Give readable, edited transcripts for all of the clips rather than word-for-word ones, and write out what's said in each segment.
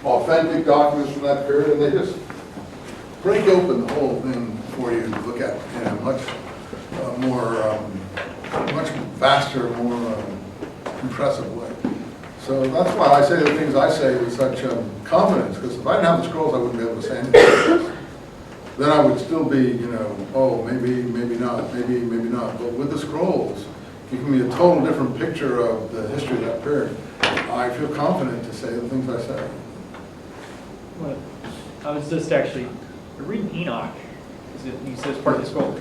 authentic documents from that period, and they just break open the whole thing for you to look at in a much much vaster, more impressive way. So that's why I say the things I say with such confidence, because if I didn't have the scrolls, I wouldn't be able to say anything. Then I would still be, you know, oh, maybe not, maybe not. But with the scrolls, you give me a total different picture of the history of that period. I feel confident to say the things I say. Well, I was just actually reading Enoch, because he says part of the scroll.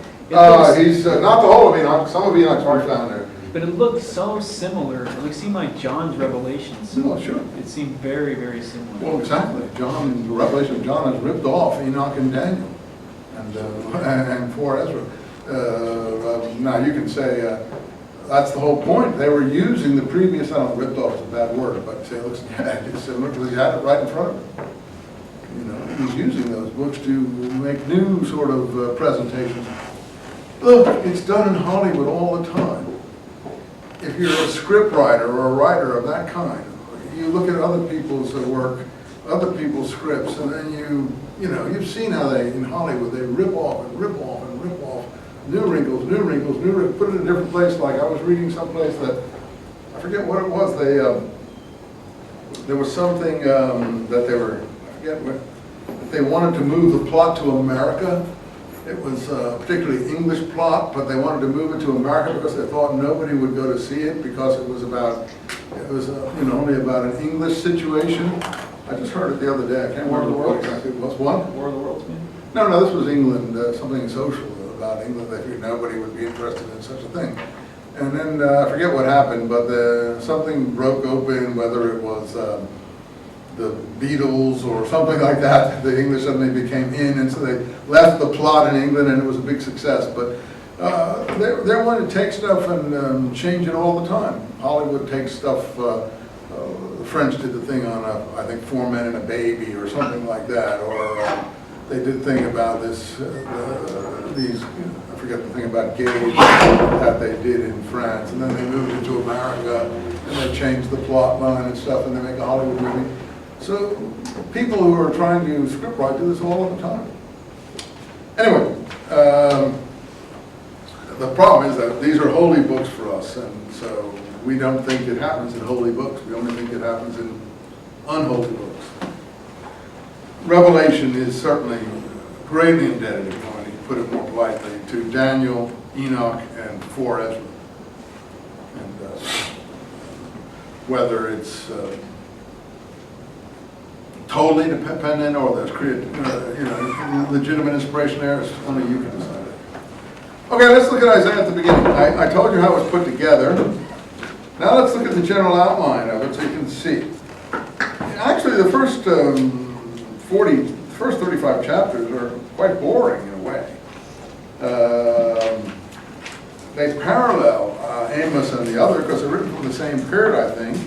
He's not the whole of Enoch. Some of Enoch's are found there. But it looked so similar. It seemed like John's Revelation. So Oh, sure. It seemed very, very similar. Well, exactly. The Revelation of John has ripped off Enoch and Daniel, and for Ezra. Now you can say that's the whole point. They were using the previous. I don't know, ripped off is a bad word, but say it looks it's similar because he had it right in front of him. You know, he's using those books to make new sort of presentations. Look, it's done in Hollywood all the time. If you're a script writer or a writer of that kind, you look at other people's work, other people's scripts, and then you've seen how they, in Hollywood, they rip off and rip off and rip off, new wrinkles, put it in a different place. Like I was reading someplace that, I forget what it was, there was something that they were, I forget what, they wanted to move the plot to America. It was a particularly English plot, but they wanted to move it to America because they thought nobody would go to see it because it was only about an English situation. I just heard it the other day. I can't remember what exactly it was. What? War of the Worlds, maybe? No, this was England, something social about England. They figured nobody would be interested in such a thing. And then I forget what happened, but something broke open, whether it was the Beatles or something like that. The English suddenly became in, and so they left the plot in England, and it was a big success. But they want to take stuff and change it all the time. Hollywood takes stuff. The French did the thing on, I think, 4 Men and a Baby or something like that, or they did a thing about this. I forget the thing about gays that they did in France, and then they moved it to America, and they changed the plot line and stuff, and they make a Hollywood movie. So people who are trying to scriptwrite do this all the time. Anyway, the problem is that these are holy books for us, and so we don't think it happens in holy books. We only think it happens in unholy books. Revelation is certainly greatly indebted, if you want to put it more politely, to Daniel, Enoch, and 4 Ezra. And whether it's totally dependent or there's legitimate inspiration there, it's only you can decide. Okay, let's look at Isaiah at the beginning. I told you how it was put together. Now let's look at the general outline of it so you can see. Actually, the first 35 chapters are quite boring in a way. They parallel Amos and the other because they're written from the same period, I think,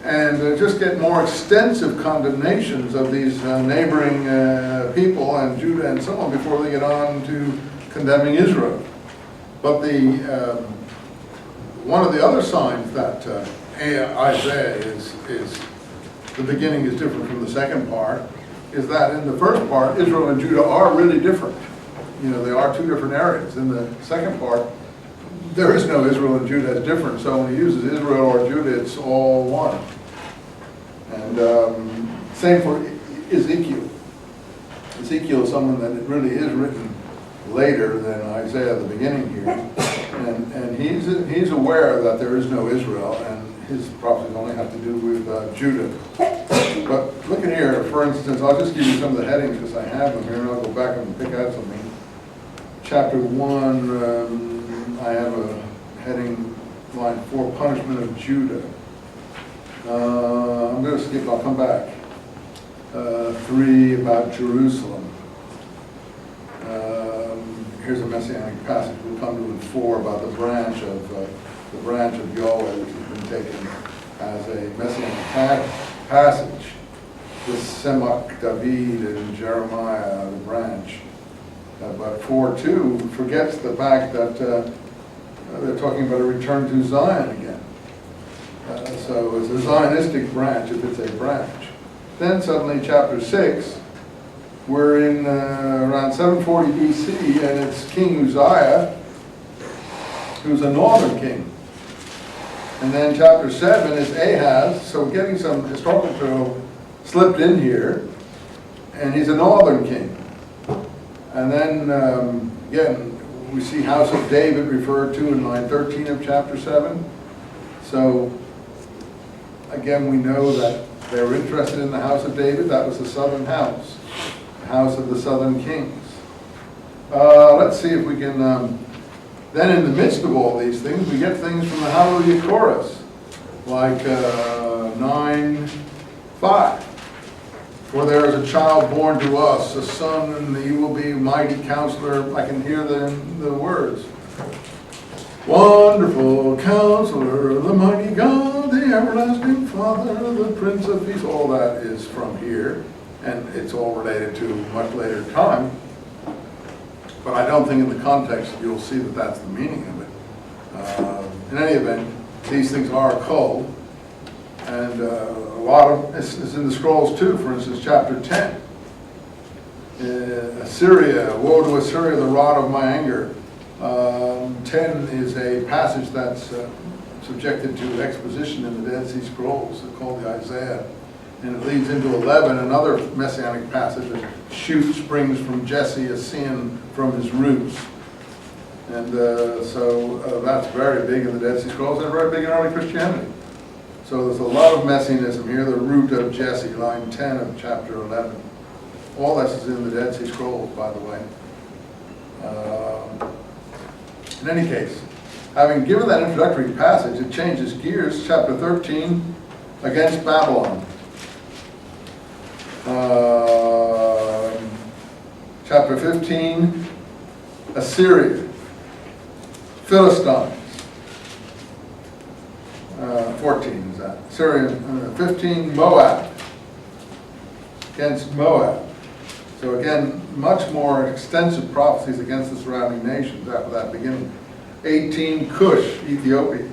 and just get more extensive condemnations of these neighboring people and Judah and so on before they get on to condemning Israel. But one of the other signs that Isaiah is the beginning is different from the second part is that in the first part, Israel and Judah are really different. They are two different areas. In the second part, there is no Israel and Judah as different. So when he uses Israel or Judah, it's all one. And same for Ezekiel. Ezekiel is someone that it really is written later than Isaiah at the beginning here. And he's aware that there is no Israel, and his prophecies only have to do with Judah. But look at here, for instance, I'll just give you some of the headings because I have them here, and I'll go back and pick out something. Chapter 1, I have a heading line 4, punishment of Judah. I'm going to skip, I'll come back. 3, about Jerusalem. Here's a messianic passage we'll come to in 4 about the branch of Yahweh, which has been taken as a messianic passage. This Semach David and Jeremiah, the branch. But 4:2 forgets the fact that they're talking about a return to Zion again. So it's a Zionistic branch if it's a branch. Then suddenly, chapter 6, we're in around 740 BC, and it's King Uzziah, who's a northern king. And then chapter 7 is Ahaz, so we're getting some historical material slipped in here, and he's a northern king. And then, again, we see House of David referred to in line 13 of chapter 7. So, again, we know that they were interested in the House of David. That was the southern house, the house of the southern kings. Let's see if we can, then in the midst of all these things, we get things from the Hallelujah chorus, like 9:5. For there is a child born to us, a son, and he will be mighty counselor. I can hear the words. Wonderful Counselor, the mighty God, the everlasting Father, the Prince of Peace. All that is from here, and it's all related to much later time. But I don't think in the context you'll see that that's the meaning of it. In any event, these things are occult, and a lot of it's in the scrolls too. For instance, chapter 10. Assyria, woe to Assyria, the rod of my anger. 10 is a passage that's subjected to exposition in the Dead Sea Scrolls, called the Isaiah. And it leads into 11, another messianic passage, a shoot springs from Jesse, a sin from his roots. And so that's very big in the Dead Sea Scrolls and very big in early Christianity. So there's a lot of messianism here, the root of Jesse, line 10 of chapter 11. All this is in the Dead Sea Scrolls, by the way. In any case, having given that introductory passage, it changes gears. Chapter 13, against Babylon. Chapter 15, Assyria, Philistines. 14 is that. Syria, 15, Moab, against Moab. So again, much more extensive prophecies against the surrounding nations after that beginning. 18, Cush, Ethiopia.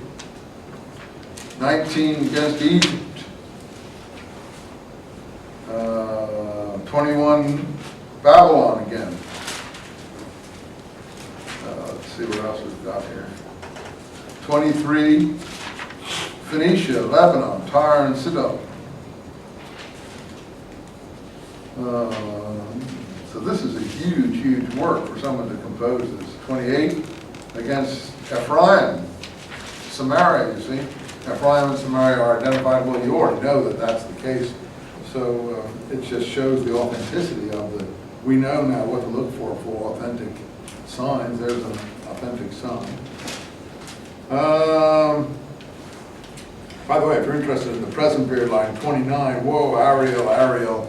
19, against Egypt. 21, Babylon again. Let's see what else we've got here. 23, Phoenicia, Lebanon, Tyre and Sidon. So this is a huge, huge work for someone to compose this. 28, against Ephraim, Samaria, you see. Ephraim and Samaria are identified. Well, you already know that that's the case. So it just shows the authenticity of the, we know now what to look for authentic signs. There's an authentic sign. By the way, if you're interested in the present period, line 29, whoa, Ariel.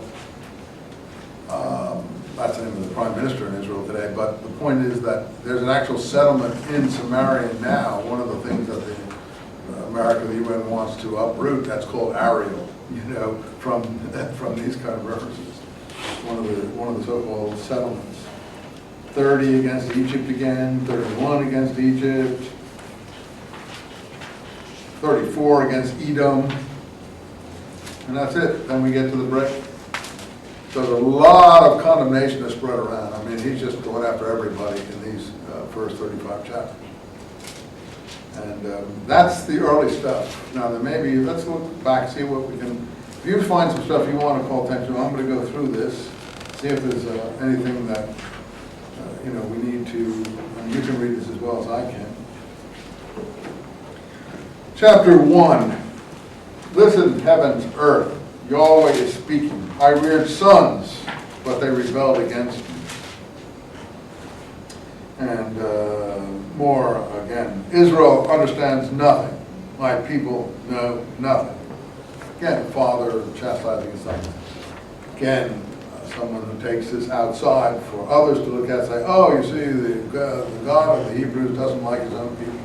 That's the name of the prime minister in Israel today, but the point is that there's an actual settlement in Samaria now. One of the things that the America, the UN wants to uproot, that's called Ariel, you know, from these kind of references. One of the so-called settlements. 30 against Egypt again, 31 against Egypt, 34 against Edom, and that's it. Then we get to the break. So there's a lot of condemnation that's spread around. I mean, he's just going after everybody in these first 35 chapters. And that's the early stuff. Now, there may be, let's look back, see what we can, if you find some stuff you want to call attention to, I'm going to go through this, see if there's anything that, you know, we need to, and you can read this as well as I can. Chapter 1, listen, heavens, earth, Yahweh is speaking. I reared sons, but they rebelled against me. And more again, Israel understands nothing. My people know nothing. Again, father chastising his son. Again, someone who takes this outside for others to look at and say, oh, you see, the God of the Hebrews doesn't like his own people.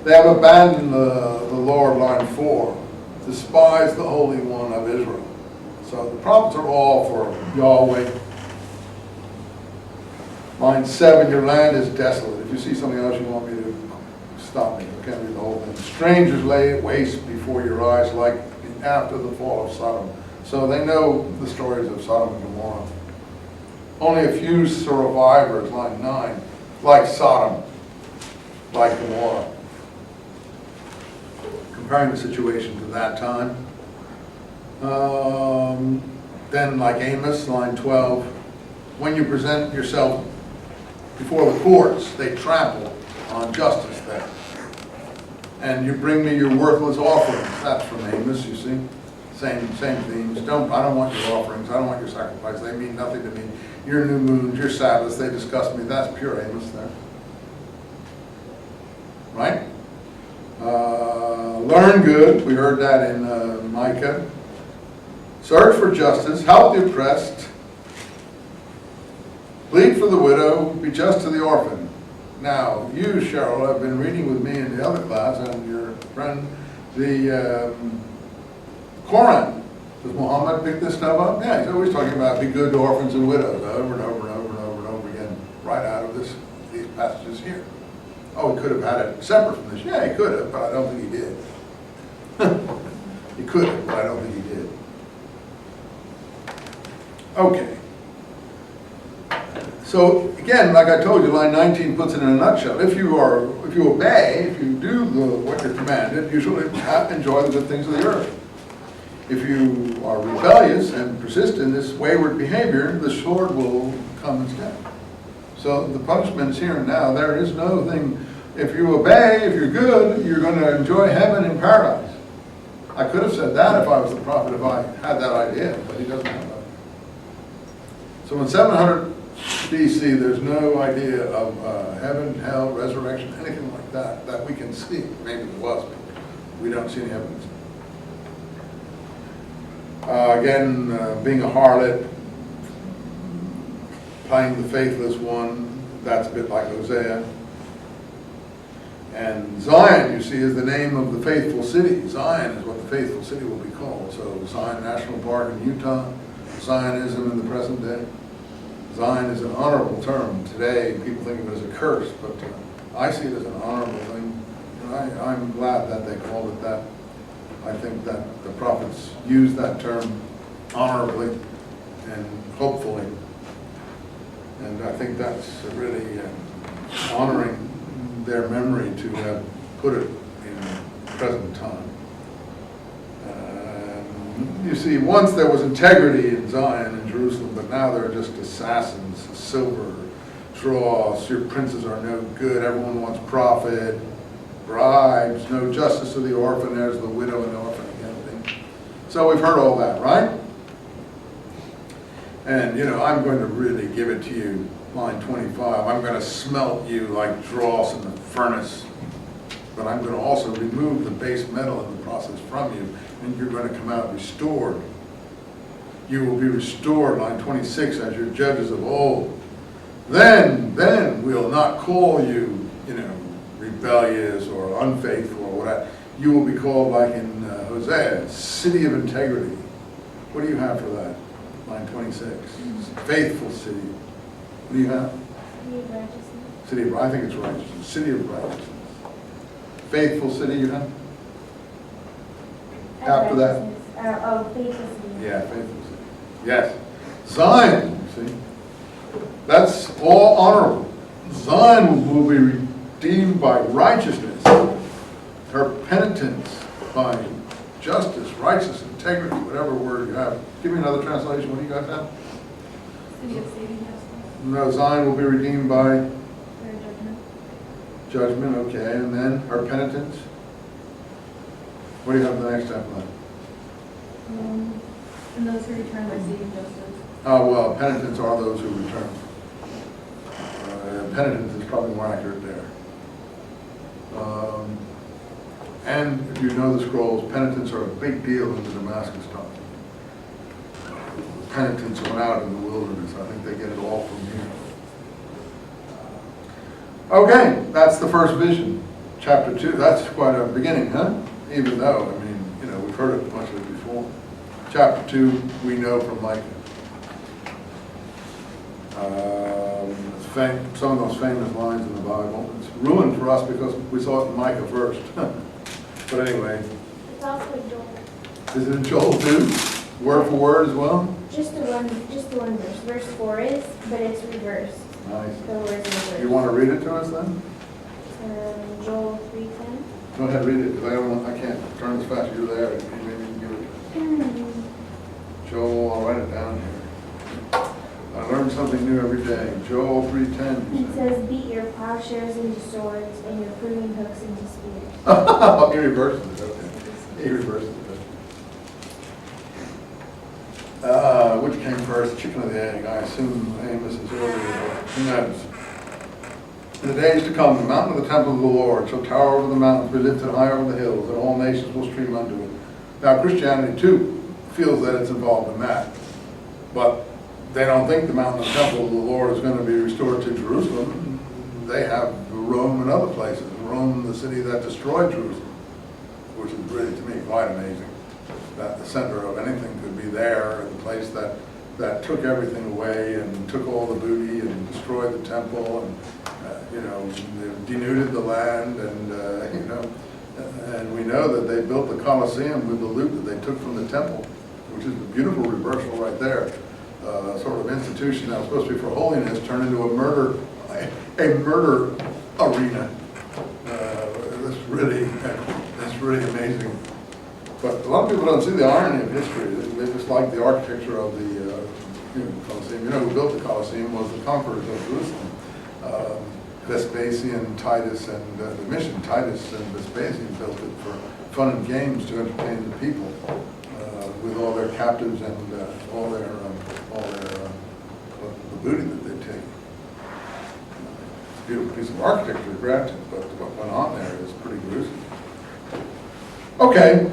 They have abandoned the Lord, line 4. Despise the Holy One of Israel. So the prophets are all for Yahweh. Line 7, your land is desolate. If you see something else you want me to stop me, I can't read the whole thing. Strangers lay waste before your eyes like after the fall of Sodom. So they know the stories of Sodom and Gomorrah. Only a few survivors, line 9, like Sodom, like Gomorrah. Comparing the situation to that time. Then like Amos, line 12, when you present yourself before the courts, they trample on justice there. And you bring me your worthless offerings. That's from Amos, you see. Same themes. I don't want your offerings. I don't want your sacrifice. They mean nothing to me. Your new moons, your Sabbaths, they disgust me. That's pure Amos there. Right? Learn good. We heard that in Micah. Search for justice. Help the oppressed. Plead for the widow. Be just to the orphan. Now, you, Cheryl, have been reading with me in the other class, and your friend, the Quran. Does Muhammad pick this stuff up? Yeah, he's always talking about be good to orphans and widows over and over and over and over and over again, right out of these passages here. Oh, he could have had it separate from this. Yeah, he could have, but I don't think he did. He could have, but I don't think he did. Okay. So again, like I told you, line 19 puts it in a nutshell. If you obey, if you do what you're commanded, you shall enjoy the good things of the earth. If you are rebellious and persist in this wayward behavior, the sword will come instead. So the punishment's here and now. There is no thing. If you obey, if you're good, you're going to enjoy heaven in paradise. I could have said that if I was the prophet, if I had that idea, but he doesn't have that. So in 700 BC, there's no idea of heaven, hell, resurrection, anything like that we can see. Maybe there was, but we don't see any evidence. Again, being a harlot, playing the faithless one, that's a bit like Hosea. And Zion, you see, is the name of the faithful city. Zion is what the faithful city will be called. So Zion National Park in Utah, Zionism in the present day. Zion is an honorable term. Today, people think of it as a curse, but I see it as an honorable thing. And I'm glad that they called it that. I think that the prophets used that term honorably and hopefully. And I think that's really honoring their memory to have put it in present time. You see, once there was integrity in Zion in Jerusalem, but now there are just assassins, silver, dross, your princes are no good, everyone wants profit, bribes, no justice to the orphan, there's the widow and the orphan again. So we've heard all that, right? And, I'm going to really give it to you, line 25. I'm going to smelt you like dross in the furnace, but I'm going to also remove the base metal in the process from you, and you're going to come out restored. You will be restored, line 26, as your judges of old. Then we'll not call you, rebellious or unfaithful or whatever. You will be called, like in Hosea, city of integrity. What do you have for that? Line 26. Faithful city. What do you have? City of righteousness. City of, I think it's righteousness. City of righteousness. Faithful city, you have? After that? Faithful city. Yeah, faithful city. Yes. Zion, you see. That's all honorable. Zion will be redeemed by righteousness. Her penitence by justice, righteousness, integrity, whatever word you have. Give me another translation. What do you guys have? City of saving justice. No, Zion will be redeemed by Her judgment. judgment, okay. And then her penitence. What do you have in the next half of that? And those who return by saving justice. Oh, well, penitents are those who return. Penitence is probably more accurate there. And if you know the scrolls, penitents are a big deal in the Damascus doctrine. Penitents went out in the wilderness. I think they get it all from here. Okay, that's the first vision. Chapter 2, that's quite a beginning, huh? Even though, we've heard it much of it before. Chapter 2, we know from Micah. Some of those famous lines in the Bible. It's ruined for us because we saw it in Micah first. But anyway. It's also in Joel. Is it in Joel too? Word for word as well? Just the one verse. Verse 4 is, but it's reversed. Nice. The words reversed. You want to read it to us then? Joel 3:10. Go ahead, read it, because I can't turn as fast as you're there. Maybe you can give it. Joel, I'll write it down here. I learn something new every day. Joel 3:10. It says, beat your plowshares into swords and your pruning hooks into spears. He reverses it, okay. He reverses it. Which came first, chicken or the egg? I assume Amos is earlier, but who knows? In the days to come, the mountain of the temple of the Lord shall tower over the mountains, be lifted high over the hills, and all nations will stream unto it. Now, Christianity, too, feels that it's involved in that. But they don't think the mountain of the temple of the Lord is going to be restored to Jerusalem. They have Rome and other places. Rome, the city that destroyed Jerusalem, which is really, to me, quite amazing. That the center of anything could be there, the place that took everything away and took all the booty and destroyed the temple and, denuded the land and, and we know that they built the Colosseum with the loot that they took from the temple, which is a beautiful reversal right there. Sort of institution that was supposed to be for holiness turned into a murder arena. That's really amazing. But a lot of people don't see the irony of history. They just like the architecture of the Colosseum. You know who built the Colosseum was the conquerors of Jerusalem. Vespasian, Titus, and Domitian. Titus and Vespasian built it for fun and games to entertain the people with all their captives and all their the booty that they'd taken. It's a beautiful piece of architecture, granted, but what went on there is pretty gruesome. Okay,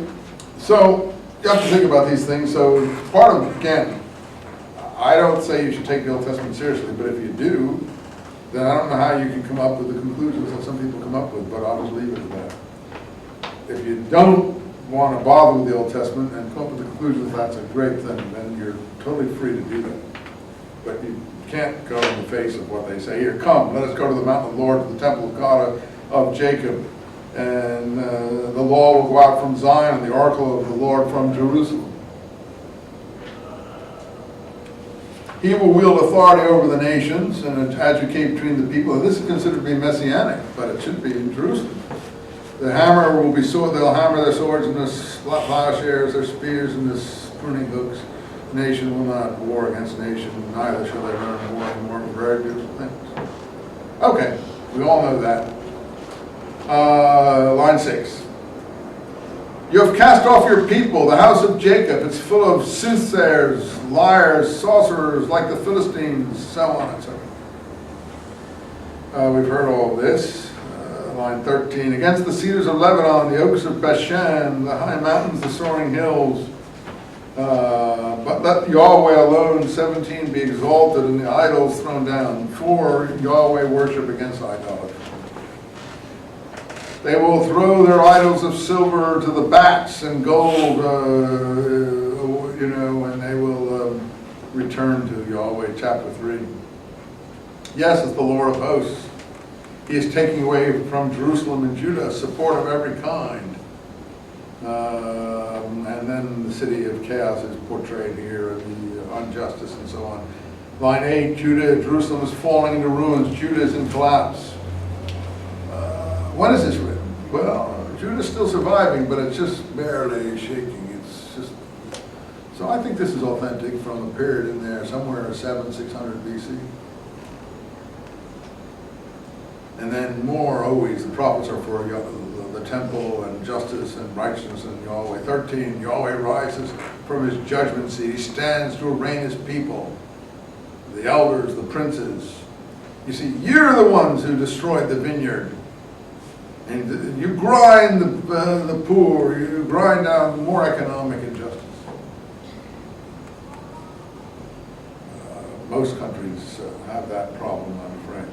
so you have to think about these things. So part of, again, I don't say you should take the Old Testament seriously, but if you do, then I don't know how you can come up with the conclusions that some people come up with, but I'll just leave it at that. If you don't want to bother with the Old Testament and come up with the conclusions that's a great thing, then you're totally free to do that. But you can't go in the face of what they say. Here, come, let us go to the mountain of the Lord, to the temple of God of Jacob, and the law will go out from Zion, and the oracle of the Lord from Jerusalem. He will wield authority over the nations and adjudicate between the people. And this is considered to be messianic, but it should be in Jerusalem. The hammer will be sword. They'll hammer their swords and their plowshares, their spears and their pruning hooks. Nation will not war against nation, neither shall they learn war and more very beautiful things. Okay, we all know that. Line 6. You have cast off your people, the house of Jacob. It's full of soothsayers, liars, sorcerers, like the Philistines, so on and so on. We've heard all of this. Line 13. Against the cedars of Lebanon, the oaks of Bashan, the high mountains, the soaring hills. But let Yahweh alone, 17, be exalted and the idols thrown down. For Yahweh worship against idolatry. They will throw their idols of silver to the bats and gold, and they will return to Yahweh, chapter 3. Yes, it's the Lord of hosts. He is taking away from Jerusalem and Judah support of every kind. And then the city of chaos is portrayed here, the injustice and so on. Line 8, Jerusalem is falling into ruins. Judah is in collapse. When is this written? Well, Judah's still surviving, but it's just barely shaking. It's just, so I think this is authentic from a period in there, somewhere 600 BC. And then more always, the prophets are for the temple and justice and righteousness and Yahweh. 13, Yahweh rises from his judgment seat. He stands to arraign his people, the elders, the princes. You see, you're the ones who destroyed the vineyard. And you grind the poor, you grind down more economic injustice. Most countries have that problem, I'm afraid.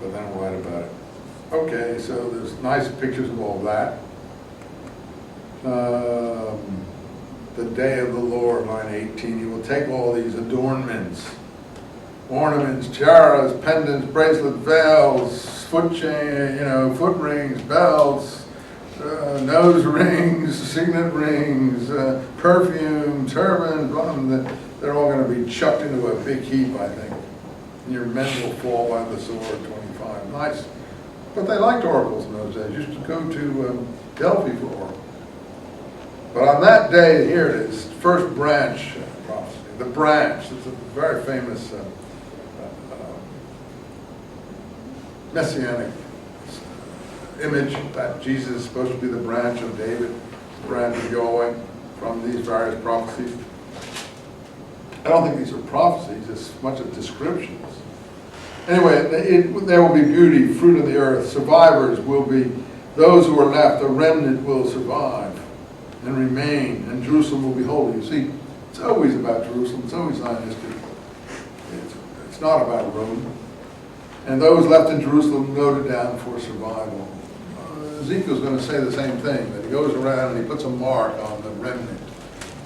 But they don't write about it. Okay, so there's nice pictures of all that. The day of the Lord, line 18, he will take all these adornments, ornaments, tiaras, pendants, bracelets, veils, foot chain, foot rings, belts, nose rings, signet rings, perfume, turbans, they're all going to be chucked into a big heap, I think. And your men will fall by the sword, 25. Nice. But they liked oracles in those days. Used to go to Delphi for oracles. But on that day, here it is, first branch prophecy. The branch, it's a very famous messianic image that Jesus is supposed to be the branch of David, the branch of Yahweh from these various prophecies. I don't think these are prophecies as much as descriptions. Anyway, there will be beauty, fruit of the earth. Survivors will be those who are left. The remnant will survive and remain, and Jerusalem will be holy. You see, it's always about Jerusalem. It's always Zionistic. It's not about Rome. And those left in Jerusalem noted down for survival. Ezekiel's going to say the same thing, that he goes around and he puts a mark on the remnant.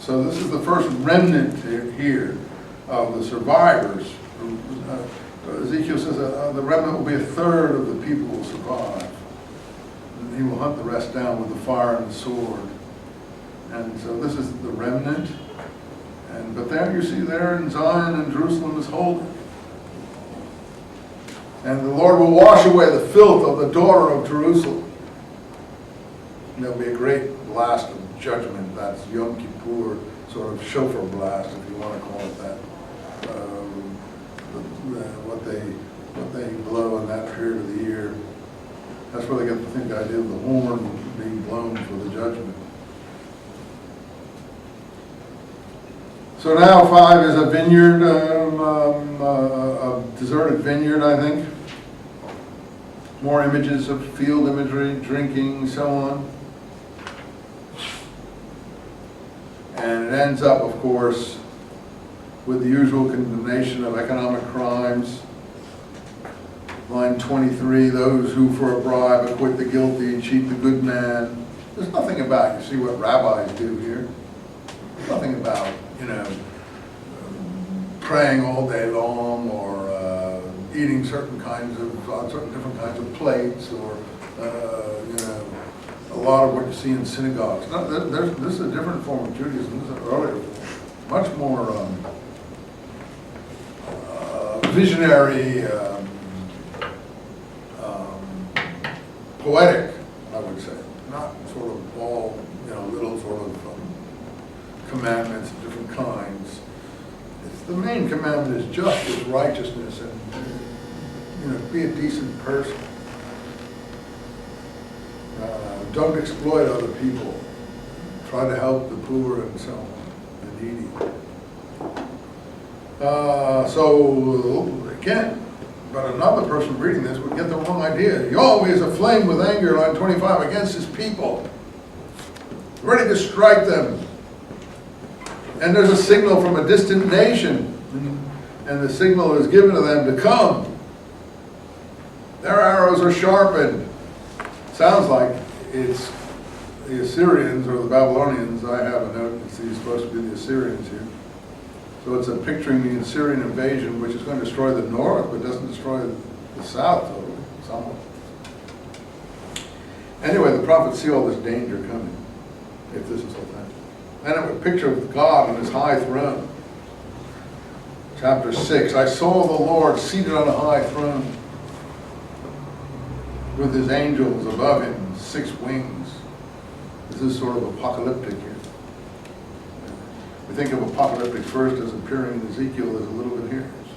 So this is the first remnant here of the survivors. Ezekiel says the remnant will be a third of the people who will survive. And he will hunt the rest down with the fire and the sword. And so this is the remnant. But there you see there in Zion and Jerusalem is holy. And the Lord will wash away the filth of the daughter of Jerusalem. And there'll be a great blast of judgment. That's Yom Kippur, sort of shofar blast, if you want to call it that. What they blow in that period of the year. That's where they get to think the idea of the horn being blown for the judgment. So now 5 is a vineyard, a deserted vineyard, I think. More images of field imagery, drinking, so on. And it ends up, of course, with the usual condemnation of economic crimes. Line 23, those who for a bribe acquit the guilty and cheat the good man. There's nothing about, you see what rabbis do here. There's nothing about, praying all day long or eating certain different kinds of plates or, a lot of what you see in synagogues. No, this is a different form of Judaism. This is an earlier form, much more visionary, poetic, I would say. Not sort of all, little sort of commandments of different kinds. The main commandment is justice, righteousness, and be a decent person. Don't exploit other people. Try to help the poor and so on, the needy. So again, but another person reading this would get the wrong idea. Yahweh is aflame with anger, line 25, against his people, ready to strike them. And there's a signal from a distant nation, and the signal is given to them to come. Their arrows are sharpened. Sounds like it's the Assyrians or the Babylonians. I have a note that it's supposed to be the Assyrians here. So it's picturing the Assyrian invasion, which is going to destroy the north, but doesn't destroy the south totally, somewhat. Anyway, the prophets see all this danger coming, if this is what's happening. And it would picture God on his high throne. Chapter 6, I saw the Lord seated on a high throne with his angels above him, 6 wings. This is sort of apocalyptic here. We think of apocalyptic first as appearing in Ezekiel. There's a little bit here. There's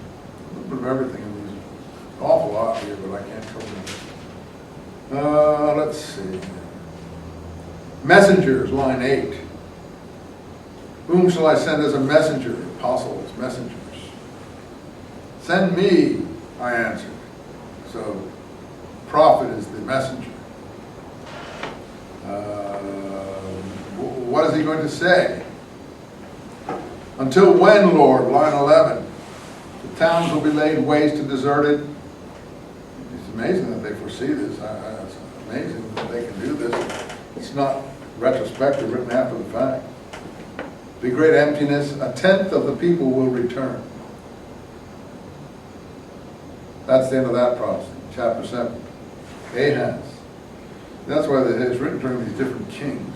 a little bit of everything in these. An awful lot here, but I can't cover it. Let's see. Messengers, line 8. Whom shall I send as a messenger? Apostles, messengers. Send me, I answered. So, prophet is the messenger. What is he going to say? Until when, Lord? Line 11. The towns will be laid waste and deserted. It's amazing that they foresee this. It's amazing that they can do this. It's not retrospective, written after the fact. Be great emptiness. 1/10 of the people will return. That's the end of that prophecy. Chapter 7. Ahaz. That's why it's written during these different kings.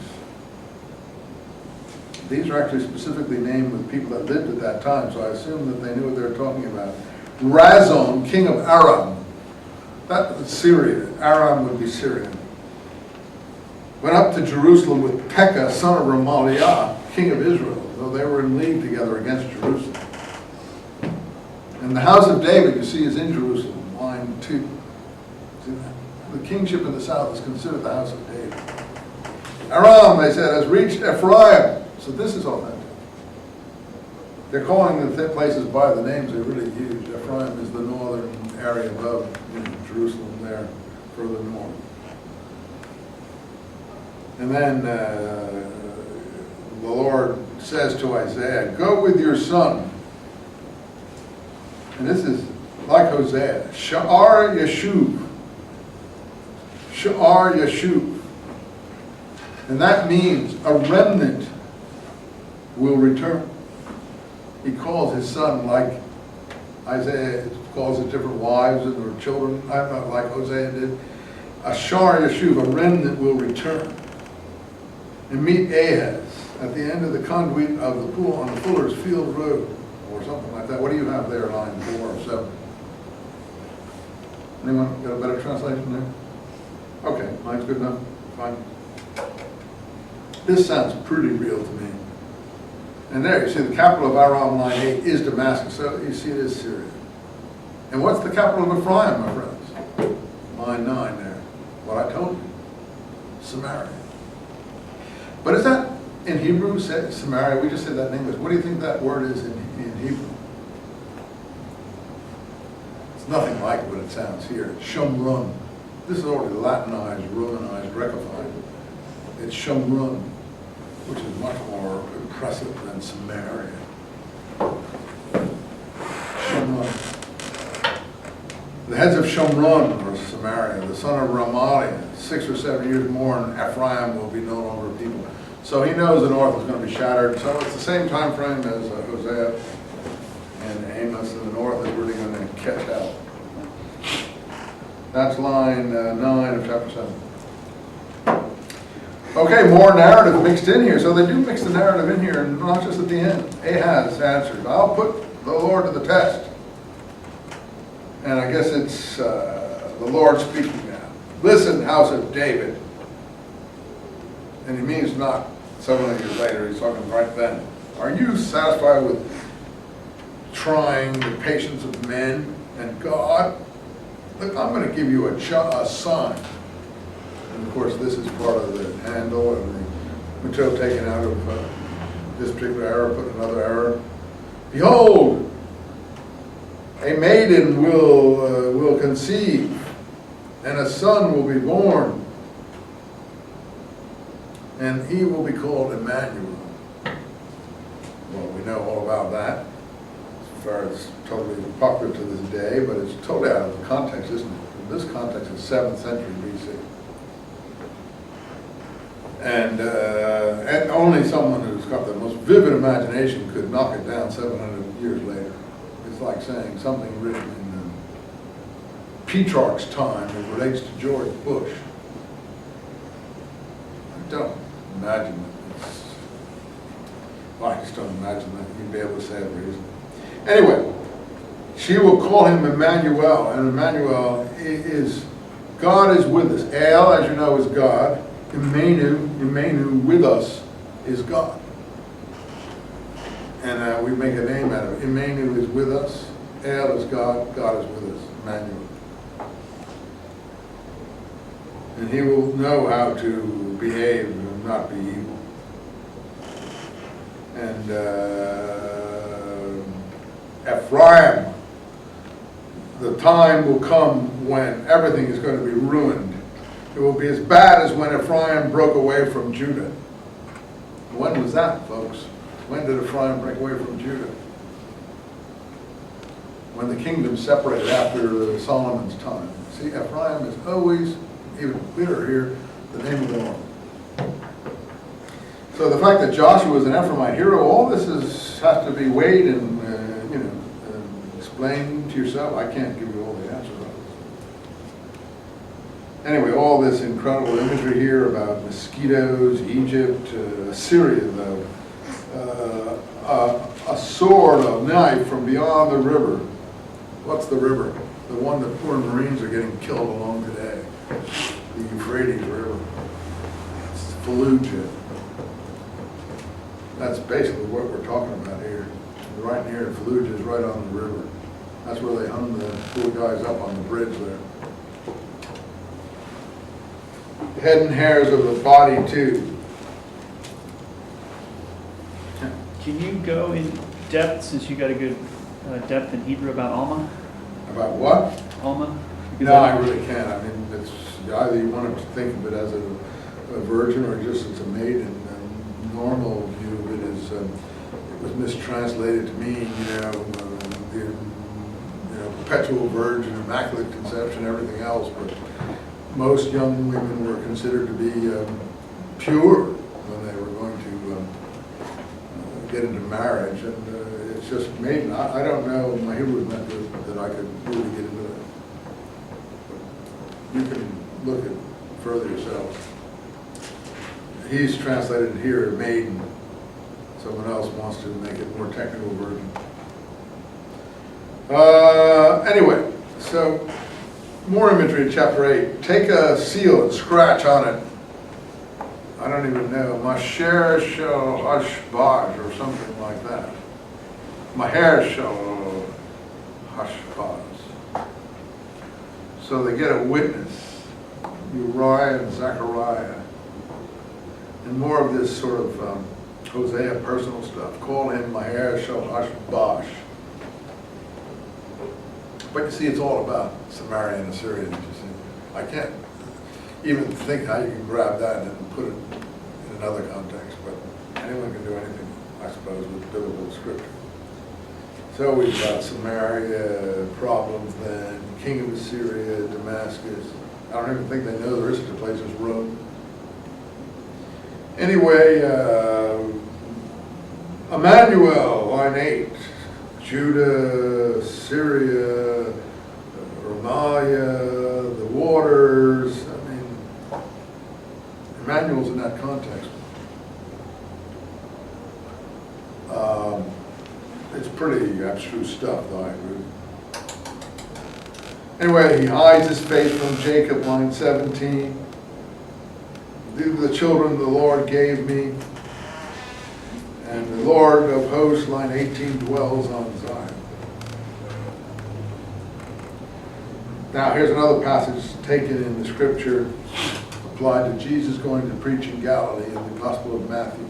These are actually specifically named with people that lived at that time, so I assume that they knew what they were talking about. Razon, king of Aram. That was Syria. Aram would be Syrian. Went up to Jerusalem with Pekah, son of Remaliah, king of Israel. So they were in league together against Jerusalem. And the house of David, you see, is in Jerusalem, line 2. See that? The kingship in the south is considered the house of David. Aram, they said, has reached Ephraim. So this is authentic. They're calling the places by the names they really used. Ephraim is the northern area above Jerusalem there, further north. And then the Lord says to Isaiah, go with your son. And this is like Hosea. Sha'ar Yeshuv. Sha'ar Yeshuv. And that means a remnant will return. He calls his son, like Isaiah calls his different wives and their children, like Hosea did. Ashar Yeshuv, a remnant will return. And meet Ahaz at the end of the conduit of the pool on the Fuller's Field Road, or something like that. What do you have there, line 4 or 7? Anyone got a better translation there? Okay, mine's good enough. Fine. This sounds pretty real to me. And there, you see the capital of Aram, line 8, is Damascus. So you see it is Syria. And what's the capital of Ephraim, my friends? Line 9 there. What I told you. Samaria. But is that in Hebrew, Samaria? We just said that in English. What do you think that word is in Hebrew? It's nothing like what it sounds here. Shomron. This is already Latinized, Romanized, Greckified. It's Shomron, which is much more impressive than Samaria. Shomron. The heads of Shomron, or Samaria, the son of Remaliah, 6 or 7 years more, and Ephraim will be no longer a people. So he knows the north is going to be shattered. So it's the same time frame as Hosea and Amos, and the north is really going to catch out. That's line 9 of chapter 7. Okay, more narrative mixed in here. So they do mix the narrative in here, and not just at the end. Ahaz answers, I'll put the Lord to the test. And I guess it's the Lord speaking now. Listen, house of David. And he means not several years later, he's talking right then. Are you satisfied with trying the patience of men and God? Look, I'm going to give you a sign. And of course, this is part of the handle and the material taken out of this particular error, put another error. Behold, a maiden will conceive, and a son will be born, and he will be called Emmanuel. Well, we know all about that, as far as totally popular to this day, but it's totally out of the context, isn't it? In this context is 7th century BC. And only someone who's got the most vivid imagination could knock it down 700 years later. It's like saying something written in Petrarch's time that relates to George Bush. I don't imagine that I just don't imagine that you'd be able to say it reasonably. Anyway, she will call him Emmanuel, and Emmanuel is, God is with us. El, as you know, is God. Emmanuel with us is God. And we make a name out of it. Emmanuel is with us. El is God. God is with us. Emmanuel. And he will know how to behave and not be evil. And Ephraim, the time will come when everything is going to be ruined. It will be as bad as when Ephraim broke away from Judah. When was that, folks? When did Ephraim break away from Judah? When the kingdom separated after Solomon's time. See, Ephraim is always, even clearer here, the name of the Lord. So the fact that Joshua is an Ephraimite hero, all this has to be weighed and explained to yourself. I can't give you all the answers. Anyway, all this incredible imagery here about mosquitoes, Egypt, Syria, though. A sword, a knife from beyond the river. What's the river? The one that poor Marines are getting killed along today. The Euphrates River. It's Fallujah. That's basically what we're talking about here. Right near Fallujah is right on the river. That's where they hung the poor guys up on the bridge there. Head and hairs of the body too. Can you go in depth, since you got a good depth in Hebrew, about Alma? About what? Alma? No, I really can't. I mean, it's either you want to think of it as a virgin or just it's a maiden. The normal view of it is it was mistranslated to mean, perpetual virgin, immaculate conception, everything else. But most young women were considered to be pure when they were going to get into marriage, and it's just maiden. I don't know, my Hebrew is not good that I could really get into that. But you can look at further yourself. He's translated here maiden. Someone else wants to make it more technical version. Anyway, so more imagery in chapter 8. Take a seal and scratch on it. I don't even know. Masher shel hashbaz or something like that. Maher shel hashbaz. So they get a witness, Uriah and Zechariah. And more of this sort of Hosea personal stuff. Call him Maher shel hashbaz. But you see, it's all about Samaria and Assyria. You see, I can't even think how you can grab that and put it in another context. But anyone can do anything, I suppose, with biblical scripture. So we've got Samaria problems, then king of Assyria, Damascus. I don't even think they know there is such a place as Rome. Anyway, Emmanuel, line 8. Judah, Syria, Ramaliah, the waters. I mean, Emmanuel's in that context. It's pretty abstruse stuff, though, I agree. Anyway, he hides his face from Jacob, line 17. These are the children the Lord gave me. And the Lord of hosts, line 18, dwells on Zion. Now, here's another passage taken in the scripture, applied to Jesus going to preach in Galilee in the Gospel of Matthew.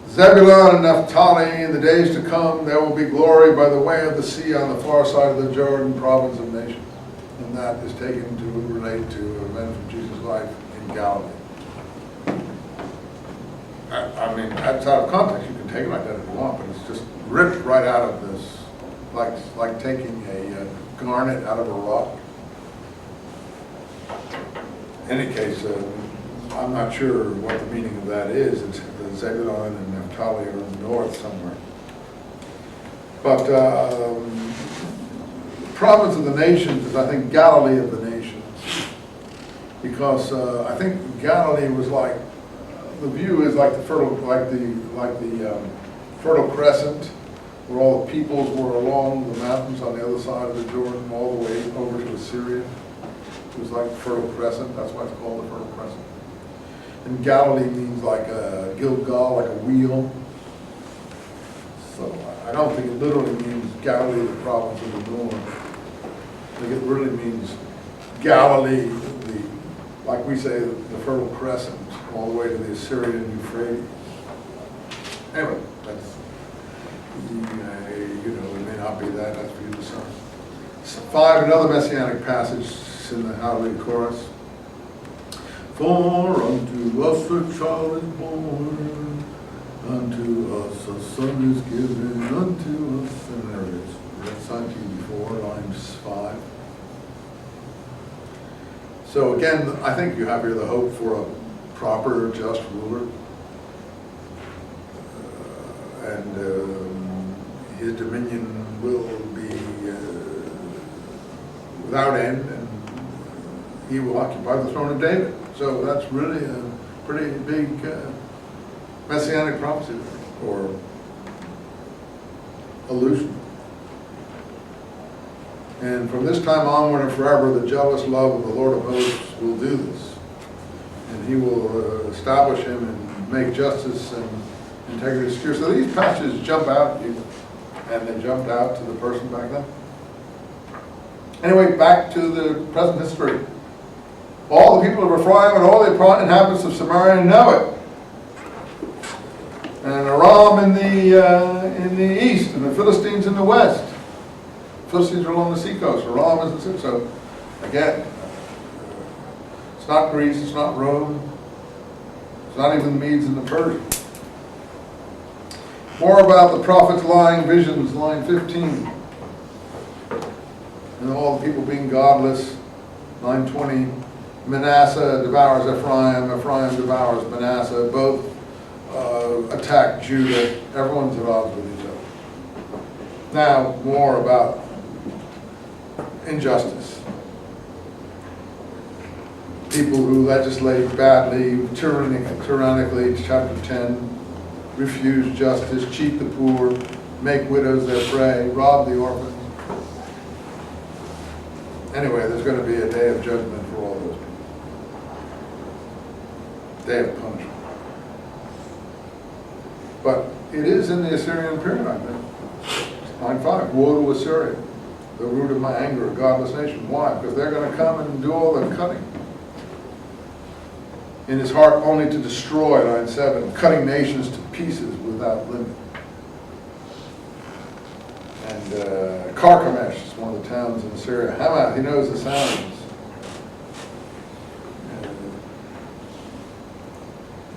Zebulun and Naphtali, in the days to come, there will be glory by the way of the sea on the far side of the Jordan, province of nations. And that is taken to relate to events from Jesus' life in Galilee. I mean, that's out of context. You can take it like that if you want, but it's just ripped right out of this, like taking a garnet out of a rock. In any case, I'm not sure what the meaning of that is. It's Zebulun and Naphtali are in the north somewhere. But the province of the nations is, I think, Galilee of the nations, because I think Galilee was like, the view is like the fertile, Fertile Crescent, where all the peoples were along the mountains on the other side of the Jordan, all the way over to Assyria. It was like Fertile Crescent. That's why it's called the Fertile Crescent. And Galilee means like a Gilgal, like a wheel. So I don't think it literally means Galilee, the province of the north. I think it really means Galilee, like we say, the Fertile Crescent, all the way to the Assyrian Euphrates. Anyway, that's, it may not be that, that's for you to decide. 5, another messianic passage in the Hallelujah chorus. For unto us a child is born, unto us a son is given, unto us, and there it is. Read signed to you before, lines 5. So again, I think you have here the hope for a proper, just ruler. And his dominion will be without end, and he will occupy the throne of David. So that's really a pretty big messianic prophecy, or allusion. And from this time onward and forever, the jealous love of the Lord of hosts will do this. And he will establish him and make justice and integrity secure. So these passages jump out at you, and they jumped out to the person back then. Anyway, back to the present history. All the people of Ephraim and all the inhabitants of Samaria know it. And Aram in the east, and the Philistines in the west. Philistines are along the seacoast. Aram is the sea. So again, it's not Greece, it's not Rome, it's not even the Medes and the Persians. More about the prophet's lying visions, line 15. And all the people being godless, line 20. Manasseh devours Ephraim, Ephraim devours Manasseh. Both attack Judah. Everyone's at odds with each other. Now, more about injustice. People who legislate badly, tyrannically, chapter 10, refuse justice, cheat the poor, make widows their prey, rob the orphans. Anyway, there's going to be a day of judgment for all those people. Day of punishment. But it is in the Assyrian period, I think. Line 5, woe to Assyria, the root of my anger, a godless nation. Why? Because they're going to come and do all the cutting. In his heart only to destroy, line 7, cutting nations to pieces without limit. And Carchemish is one of the towns in Syria. Hamath, he knows the sounds.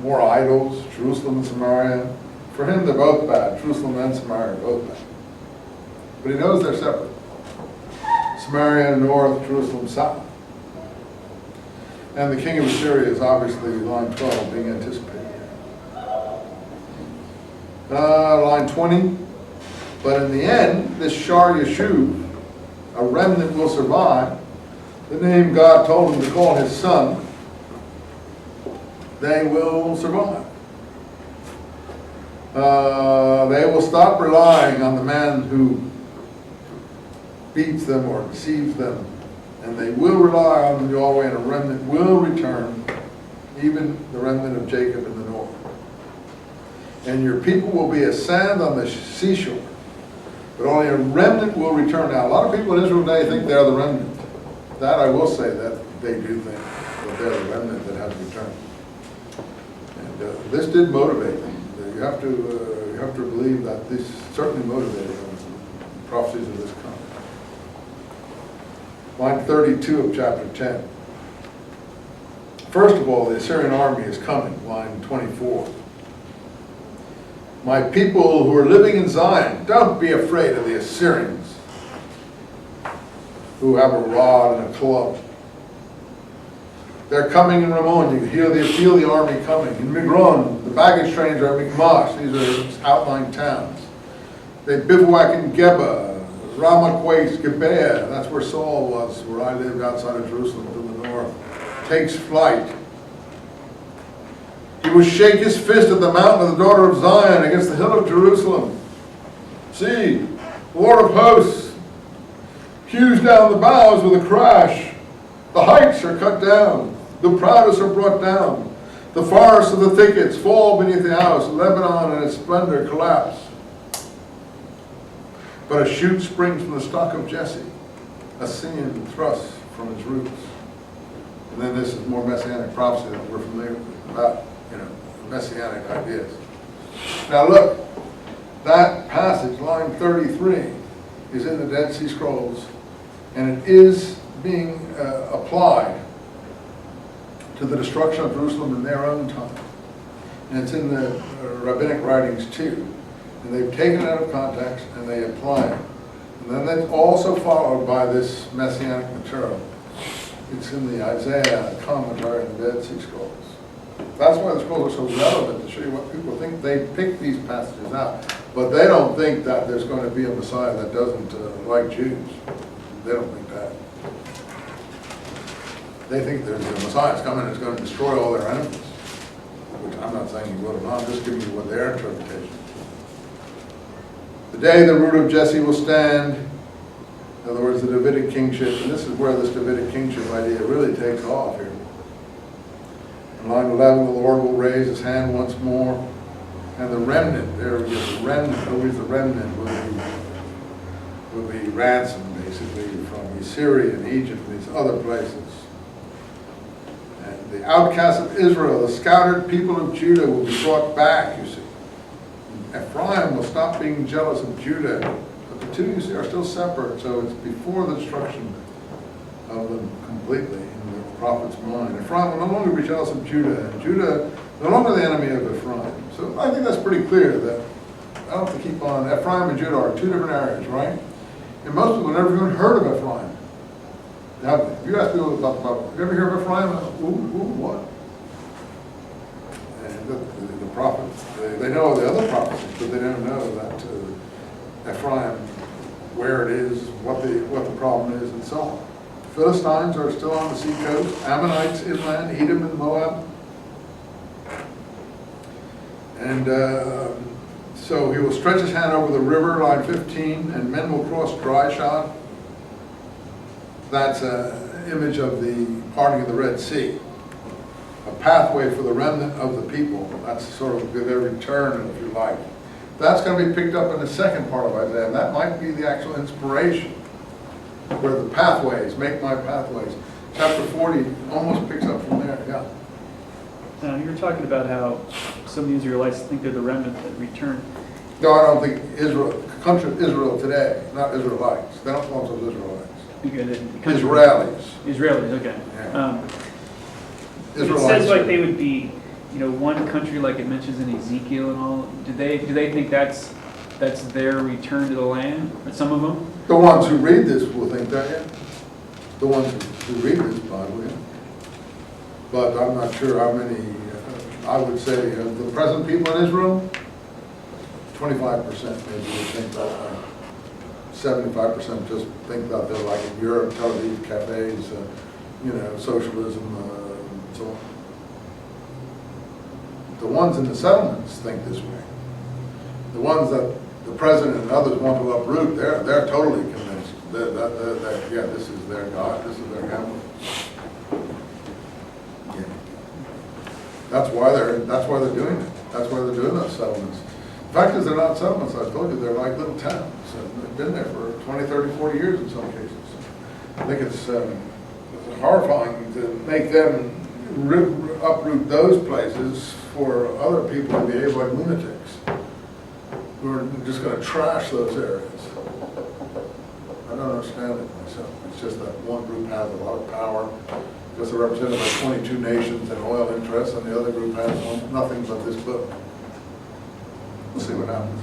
More idols, Jerusalem and Samaria. For him, they're both bad. Jerusalem and Samaria are both bad. But he knows they're separate. Samaria north, Jerusalem south. And the king of Assyria is obviously line 12 being anticipated. Line 20. But in the end, this Shar Yeshub, a remnant, will survive. The name God told him to call his son. They will survive. They will stop relying on the man who beats them or deceives them, and they will rely on Yahweh, and a remnant will return, even the remnant of Jacob in the north. And your people will be as sand on the seashore, but only a remnant will return. Now, a lot of people in Israel today think they're the remnant. That I will say that they do think that they're the remnant that has returned. And this did motivate them. You have to believe that this certainly motivated them. Prophecies of this kind. Line 32 of chapter 10. First of all, the Assyrian army is coming. Line 24. My people who are living in Zion, don't be afraid of the Assyrians who have a rod and a club. They're coming in Ramon. You feel the army coming. In Migron, the baggage trains are at Michmash. These are outlying towns. They bivouac in Geba, Ramaquace, Gibeah. That's where Saul was, where I lived outside of Jerusalem to the north. Takes flight. He will shake his fist at the mountain of the daughter of Zion against the hill of Jerusalem. See, the Lord of hosts hews down the boughs with a crash. The heights are cut down. The proudest are brought down. The forests of the thickets fall beneath the house. Lebanon and its splendor collapse. But a shoot springs from the stock of Jesse. A scion thrusts from its roots. And then this is more messianic prophecy that we're familiar with about, messianic ideas. Now look, that passage, line 33, is in the Dead Sea Scrolls, and it is being applied to the destruction of Jerusalem in their own time. And it's in the rabbinic writings too. And they've taken it out of context and they apply it. And then that's also followed by this messianic material. It's in the Isaiah commentary in the Dead Sea Scrolls. That's why the scrolls are so relevant, to show you what people think. They pick these passages out, but they don't think that there's going to be a Messiah that doesn't like Jews. They don't think that. They think there's a Messiah is coming and is going to destroy all their enemies, which I'm not saying he will or not, I'm just giving you what their interpretation. The day the root of Jesse will stand, in other words, the Davidic kingship, and this is where this Davidic kingship idea really takes off here. In line 11, the Lord will raise his hand once more, and the remnant, there we go, the remnant, always the remnant will be ransomed, basically, from Assyria and Egypt and these other places. And the outcasts of Israel, the scattered people of Judah, will be brought back, you see. Ephraim will stop being jealous of Judah, but the two, you see, are still separate, so it's before the destruction of them completely in the prophet's mind. Ephraim will no longer be jealous of Judah, and Judah no longer the enemy of Ephraim. So I think that's pretty clear that I don't have to keep on. Ephraim and Judah are two different areas, right? And most people have never even heard of Ephraim. Now, if you ask people about the Bible, have you ever heard of Ephraim? Ooh, what? And the prophets, they know the other prophecies, but they don't know that Ephraim, where it is, what the problem is, and so on. Philistines are still on the seacoast, Ammonites inland, Edom and Moab. And so he will stretch his hand over the river, line 15, and men will cross dry shod. That's an image of the parting of the Red Sea. A pathway for the remnant of the people. That's sort of their return, if you like. That's going to be picked up in the second part of Isaiah, and that might be the actual inspiration, where the pathways, make my pathways. Chapter 40 almost picks up from there, yeah. Now, you were talking about how some of the Israelites think they're the remnant that return. No, I don't think Israel, country of Israel today, not Israelites. They don't call themselves Israelites. Israelis. Israelis, okay. Yeah. It says like they would be, one country, like it mentions in Ezekiel and all. Do they think that's their return to the land? Some of them. The ones who read this will think that, yeah. The ones who read this Bible, yeah. But I'm not sure how many. I would say of the present people in Israel, 25% maybe would think that way. 75% just think that they're like in Europe, Tel Aviv cafes, socialism, and so on. The ones in the settlements think this way. The ones that the president and others want to uproot, they're totally convinced that yeah, this is their God, this is their government. Yeah. That's why they're doing it. That's why they're doing those settlements. The fact is, they're not settlements. I told you, they're like little towns. And they've been there for 20, 30, 40 years in some cases. I think it's horrifying to make them uproot those places for other people to behave like lunatics who are just going to trash those areas. I don't understand it myself. It's just that one group has a lot of power because they're represented by 22 nations and oil interests, and the other group has nothing but this book. We'll see what happens.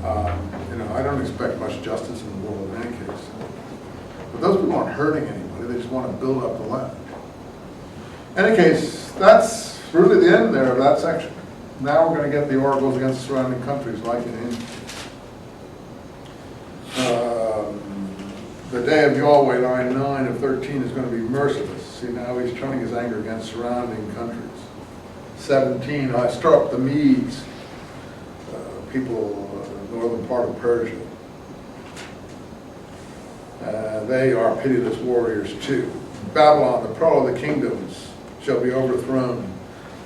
I don't expect much justice in the world in any case. But those people aren't hurting anybody. They just want to build up the land. In any case, that's really the end there of that section. Now we're going to get the oracles against the surrounding countries, like in India. The day of Yahweh, line 9 of 13, is going to be merciless. See, now he's turning his anger against surrounding countries. 17, I stir up the Medes, people, northern part of Persia. They are pitiless warriors too. Babylon, the pearl of the kingdoms, shall be overthrown.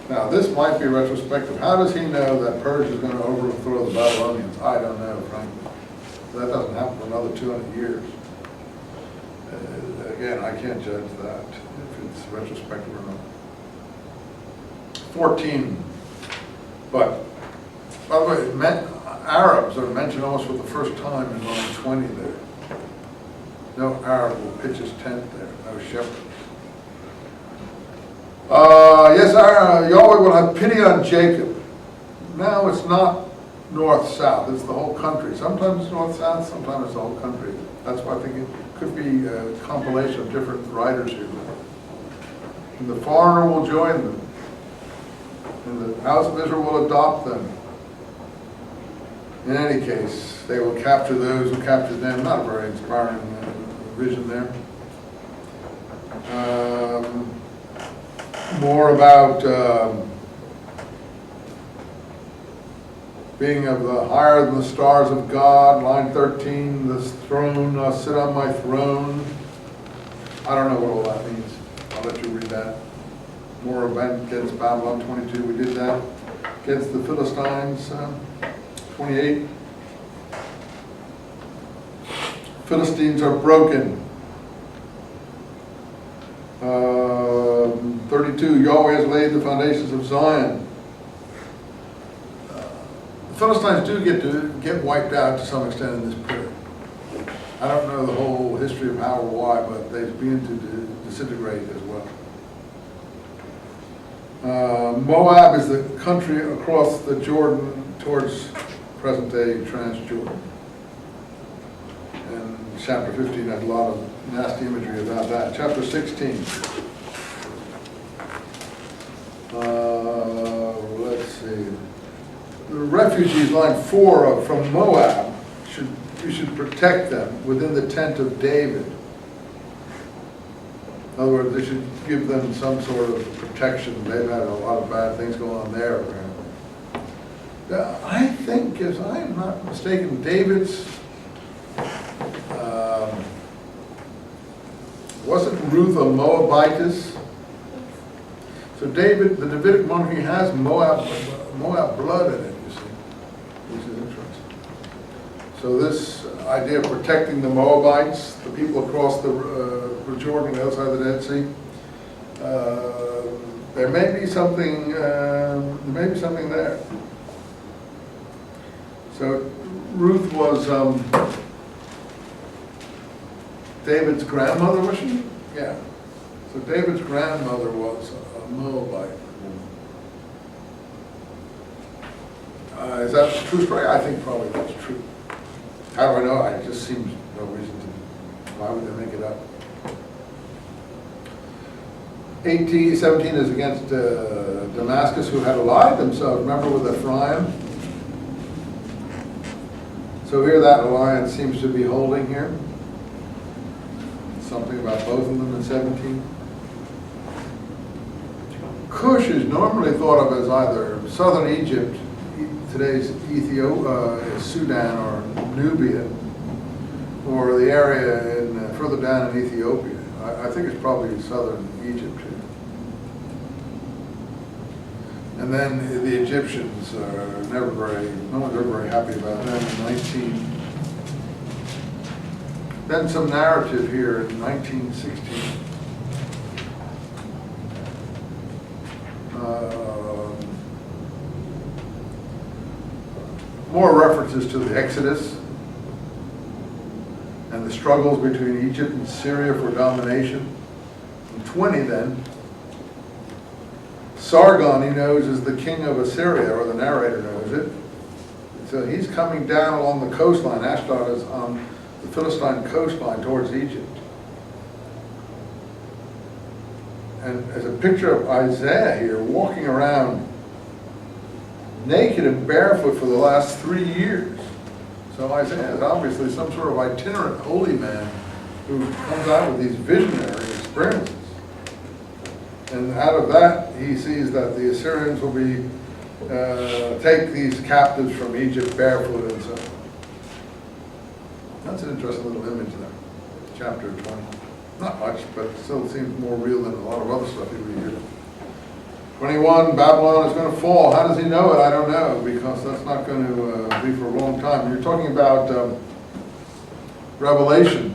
Now, this might be retrospective. How does he know that Persia is going to overthrow the Babylonians? I don't know, frankly. That doesn't happen for another 200 years. Again, I can't judge that, if it's retrospective or not. 14. But, by the way, Arabs are mentioned almost for the first time in line 20 there. No Arab will pitch his tent there, no shepherd. Yes, Yahweh will have pity on Jacob. Now it's not north-south, it's the whole country. Sometimes it's north-south, sometimes it's the whole country. That's why I think it could be a compilation of different writers here. And the foreigner will join them. And the house of Israel will adopt them. In any case, they will capture those who captured them. Not a very inspiring vision there. More about being of the higher than the stars of God. Line 13, this throne, sit on my throne. I don't know what all that means. I'll let you read that. More against Babylon 22, we did that. Against the Philistines, 28. Philistines are broken. 32, Yahweh has laid the foundations of Zion. The Philistines do get wiped out to some extent in this period. I don't know the whole history of how or why, but they begin to disintegrate as well. Moab is the country across the Jordan towards present-day Transjordan. And chapter 15 had a lot of nasty imagery about that. Chapter 16. Let's see. The refugees, line 4 from Moab, you should protect them within the tent of David. In other words, they should give them some sort of protection. They've had a lot of bad things going on there. I think, if I'm not mistaken, David's, wasn't Ruth a Moabitess? So David, the Davidic monarchy has Moab blood in it, you see, which is interesting. So this idea of protecting the Moabites, the people across the Jordan, the other side of the Dead Sea, there may be something there. So Ruth was David's grandmother, was she? Yeah. So David's grandmother was a Moabite woman. Is that a true story? I think probably that's true. How do I know? It just seems no reason to. Why would they make it up? 17 is against Damascus, who had allied themselves, remember, with Ephraim. So here that alliance seems to be holding here. Something about both of them in 17. Cush is normally thought of as either southern Egypt, today's Ethiopia, Sudan, or Nubia, or the area further down in Ethiopia. I think it's probably southern Egypt here. And then the Egyptians are no one's ever very happy about them in 19. Then some narrative here in 1916. More references to the Exodus and the struggles between Egypt and Syria for domination. In 20 then, Sargon, he knows, is the king of Assyria, or the narrator knows it. So he's coming down along the coastline. Ashdod is on the Philistine coastline towards Egypt. And as a picture of Isaiah here, walking around naked and barefoot for the last 3 years. So Isaiah is obviously some sort of itinerant holy man who comes out with these visionary experiences. And out of that, he sees that the Assyrians will be take these captives from Egypt barefoot and so on. That's an interesting little image there, chapter 20. Not much, but it still seems more real than a lot of other stuff you read here. 21, Babylon is going to fall. How does he know it? I don't know, because that's not going to be for a long time. You're talking about Revelation,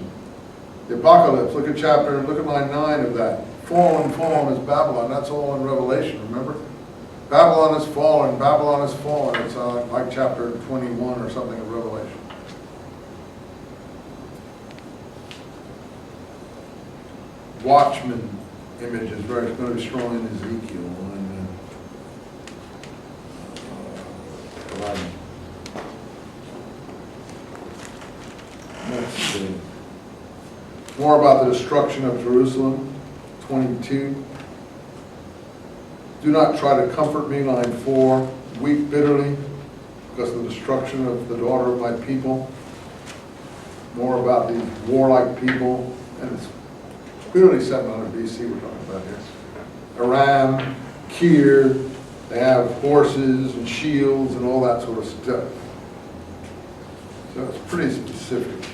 the Apocalypse. Look at line 9 of that. Fallen is Babylon. That's all in Revelation, remember? Babylon is fallen. It's like chapter 21 or something of Revelation. Watchman image is going to be strong in Ezekiel. Let's see. More about the destruction of Jerusalem, 22. Do not try to comfort me, line 4. Weep bitterly because of the destruction of the daughter of my people. More about these warlike people. And it's clearly 700 BC we're talking about here. Aram, Kir, they have horses and shields and all that sort of stuff. So it's pretty specific.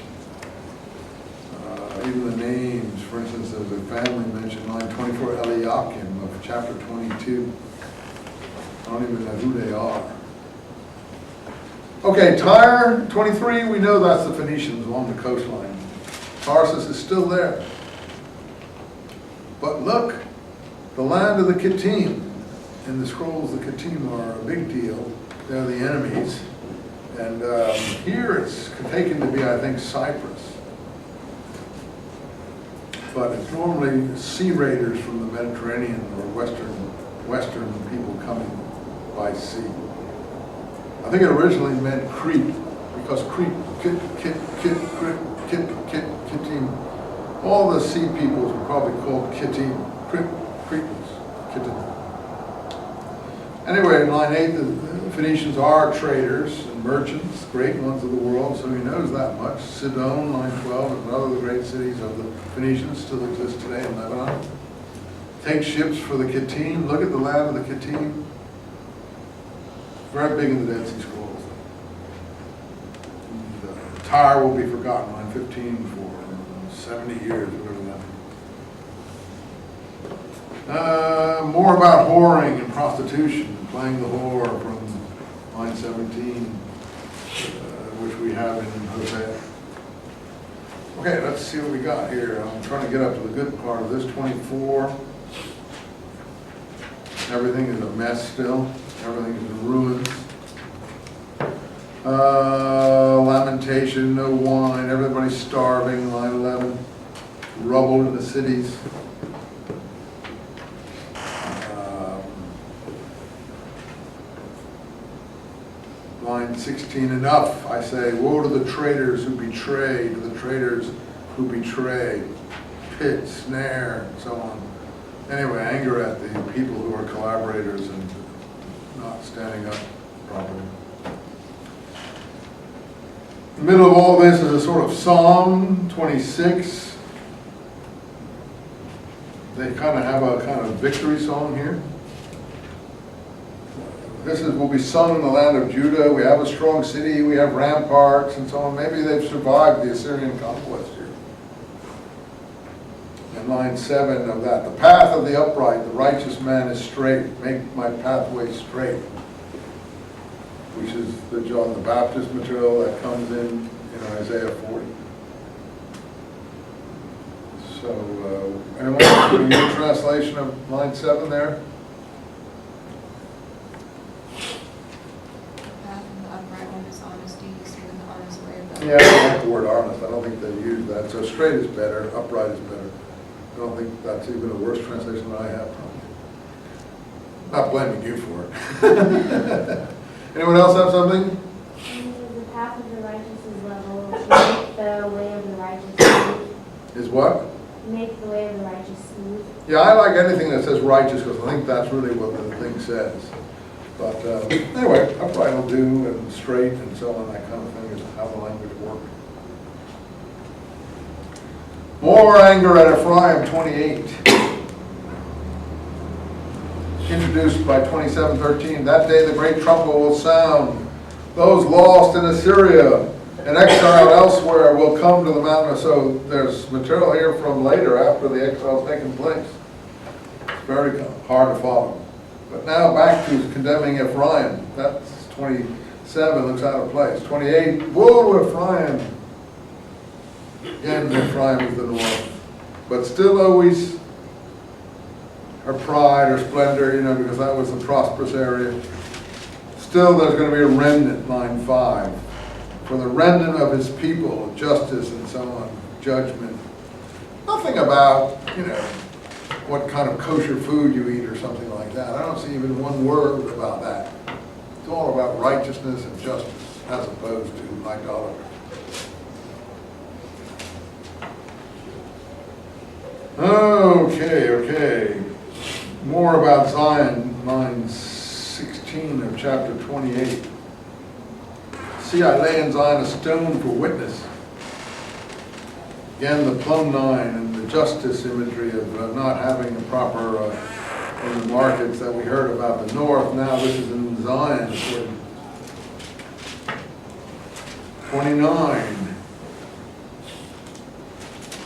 Even the names, for instance, there's a family mentioned, line 24, Eliakim of chapter 22. I don't even know who they are. Okay, Tyre, 23, we know that's the Phoenicians along the coastline. Tarsus is still there. But look, the land of the Kittim. In the scrolls, the Kittim are a big deal. They're the enemies. And here it's taken to be, I think, Cyprus. But it's normally sea raiders from the Mediterranean or Western people coming by sea. I think it originally meant Crete, because Crete, Kittim, all the sea peoples were probably called Kittim, Cretans, Kittim. Anyway, in line 8, the Phoenicians are traders and merchants, great ones of the world, so he knows that much. Sidon, line 12, is another of the great cities of the Phoenicians, still exists today in Lebanon. Take ships for the Kittim. Look at the land of the Kittim. Very big in the Dead Sea Scrolls. And, Tyre will be forgotten, line 15, for 70 years, whatever that. More about whoring and prostitution, playing the whore from line 17, which we have in Hosea. Okay, let's see what we got here. I'm trying to get up to the good part of this, 24. Everything is a mess still. Everything is in ruins. Lamentation, no wine, everybody's starving, line 11. Rubble in the cities. Line 16, enough, I say, woe to the traitors who betray, to the traitors who betray, pit, snare, and so on. Anyway, anger at the people who are collaborators and not standing up properly. In the middle of all this is a sort of Psalm 26. They kind of have a kind of victory song here. This will be sung in the land of Judah. We have a strong city, we have ramparts and so on. Maybe they've survived the Assyrian conquest here. And line 7 of that, the path of the upright, the righteous man is straight. Make my pathway straight. Which is the John the Baptist material that comes in Isaiah 40. So, anyone doing your translation of line 7 there? Yeah, I don't like the word honest. I don't think they use that. So straight is better, upright is better. I don't think that's even a worse translation than I have, probably. Not blaming you for it. Anyone else have something? The path of the righteous is level, make the way of the righteous smooth. Is what? Make the way of the righteous smooth. Yeah, I like anything that says righteous because I think that's really what the thing says. But anyway, upright will do, and straight and so on, that kind of thing is how the language works. More anger at Ephraim, 28. Introduced by 27:13. That day the great trumpet will sound. Those lost in Assyria and exiled elsewhere will come to the mountain. So there's material here from later after the exile's taken place. It's very hard to follow. But now back to condemning Ephraim. That's 27, looks out of place. 28, woe to Ephraim. Again, Ephraim is the north. But still always her pride, her splendor, because that was the prosperous area. Still there's going to be a remnant, line 5. For the remnant of his people, justice and so on, judgment. Nothing about, what kind of kosher food you eat or something like that. I don't see even one word about that. It's all about righteousness and justice as opposed to idolatry. Okay. More about Zion, line 16 of chapter 28. See, I lay in Zion a stone for witness. Again, the plumb line and the justice imagery of not having the proper, in the markets that we heard about the north. Now this is in Zion. 29.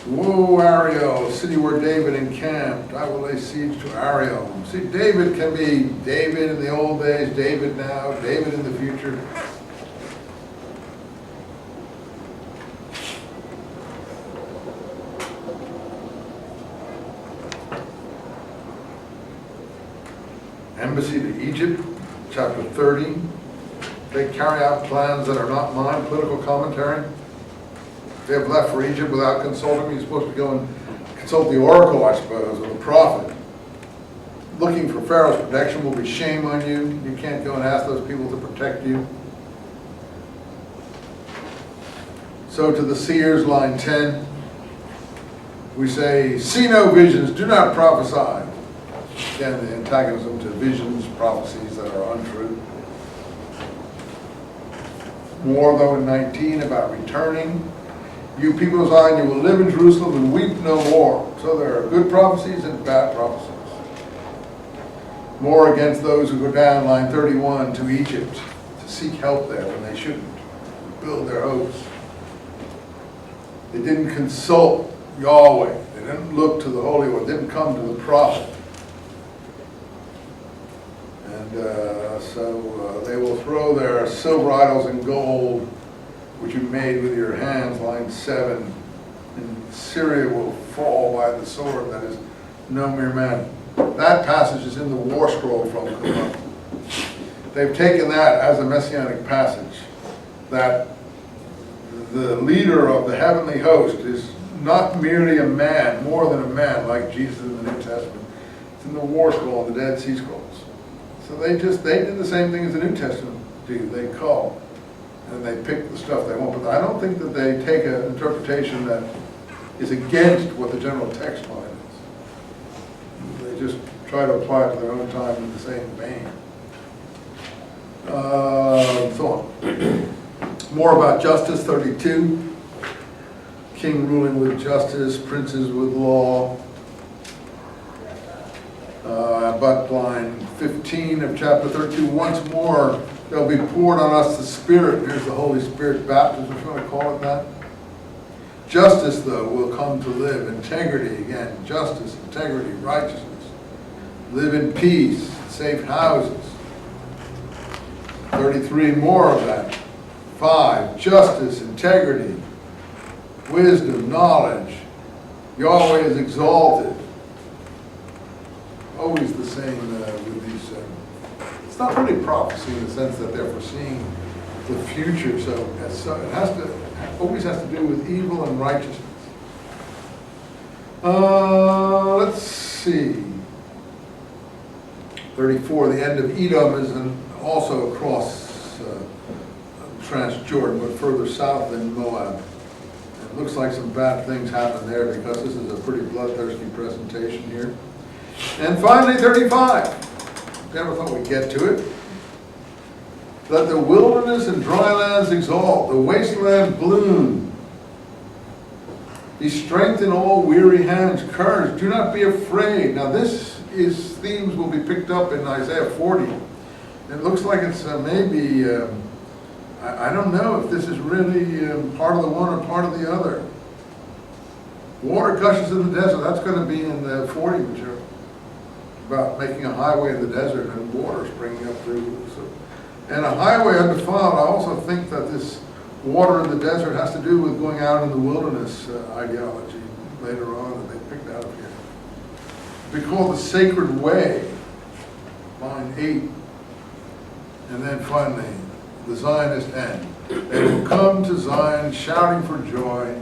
Woe, Ariel, city where David encamped. I will lay siege to Ariel. See, David can be David in the old days, David now, David in the future. Embassy to Egypt, chapter 30. They carry out plans that are not mine, political commentary. They have left for Egypt without consulting me. You're supposed to go and consult the oracle, I suppose, or the prophet. Looking for Pharaoh's protection will be shame on you. You can't go and ask those people to protect you. So to the seers, line 10, we say, see no visions, do not prophesy. Again, the antagonism to visions, prophecies that are untrue. More, though, in 19 about returning. You people of Zion, you will live in Jerusalem and weep no more. So there are good prophecies and bad prophecies. More against those who go down, line 31, to Egypt to seek help there when they shouldn't, build their hopes. They didn't consult Yahweh. They didn't look to the Holy One. They didn't come to the prophet. And so they will throw their silver idols and gold, which you made with your hands, line 7. And Syria will fall by the sword, that is no mere man. That passage is in the war scroll from Qumran. They've taken that as a messianic passage, that the leader of the heavenly host is not merely a man, more than a man, like Jesus in the New Testament. It's in the war scroll and the Dead Sea Scrolls. So they did the same thing as the New Testament do. They call and they pick the stuff they want. But I don't think that they take an interpretation that is against what the general text line is. They just try to apply it to their own time in the same vein. So on. More about justice, 32. King ruling with justice, princes with law. But line 15 of chapter 32, once more there'll be poured on us the Spirit. Here's the Holy Spirit baptism, if you want to call it that. Justice, though, will come to live. Integrity, again, justice, integrity, righteousness. Live in peace, safe houses. 33, more of that. 5, justice, integrity, wisdom, knowledge. Yahweh is exalted. Always the same with these. It's not really prophecy in the sense that they're foreseeing the future. So it has to always has to do with evil and righteousness. Let's see. 34. The end of Edom is also across Transjordan, but further south than Moab. It looks like some bad things happen there because this is a pretty bloodthirsty presentation here. And finally, 35. Never thought we'd get to it. Let the wilderness and dry lands exalt, the wasteland bloom. Be strengthened all weary hands, courage, do not be afraid. Now this is, themes will be picked up in Isaiah 40. It looks like it's maybe, I don't know if this is really part of the one or part of the other. Water gushes in the desert, that's going to be in the 40 material. About making a highway in the desert and water springing up through. So, and a highway undefiled, I also think that this water in the desert has to do with going out in the wilderness ideology later on that they picked out of here. Be called the sacred way, line 8. And then finally, the Zionist end. They will come to Zion shouting for joy,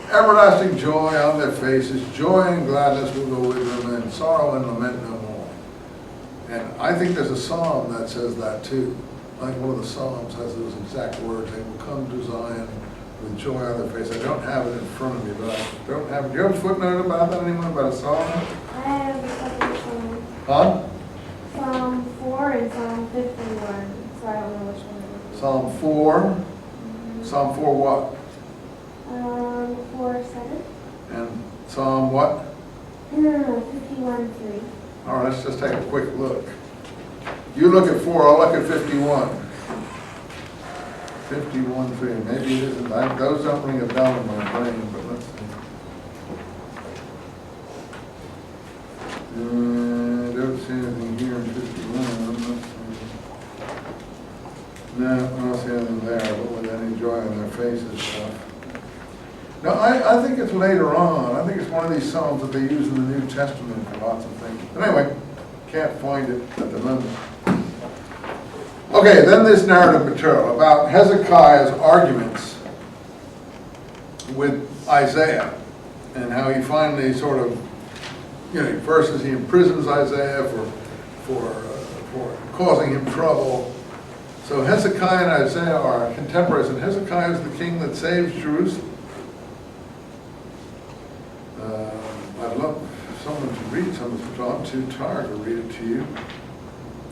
everlasting joy on their faces, joy and gladness will go with them, and sorrow and lament no more. And I think there's a psalm that says that too. I think one of the psalms has those exact words. They will come to Zion with joy on their face. I don't have it in front of me, but I don't have it. Do you have a footnote about that? Anyone about a psalm? I have a second psalm. Huh? Psalm 4 and Psalm 51. So I don't know which one it is. Psalm 4. Psalm 4 what? 4:7. And Psalm what? 51:3. All right, let's just take a quick look. You look at 4, I'll look at 51. 51:3, maybe it isn't, those don't ring a bell in my brain, but let's see. Don't see anything here in 51. Let's see. No, I don't see anything there, but with any joy on their faces stuff. No, I think it's later on. I think it's one of these psalms that they use in the New Testament for lots of things. But anyway, can't find it at the moment. Okay, then this narrative material about Hezekiah's arguments with Isaiah and how he finally sort of, first as he imprisons Isaiah for causing him trouble. So Hezekiah and Isaiah are contemporaries, and Hezekiah is the king that saves Jerusalem. I'd love someone to read some of this, but I'm too tired to read it to you.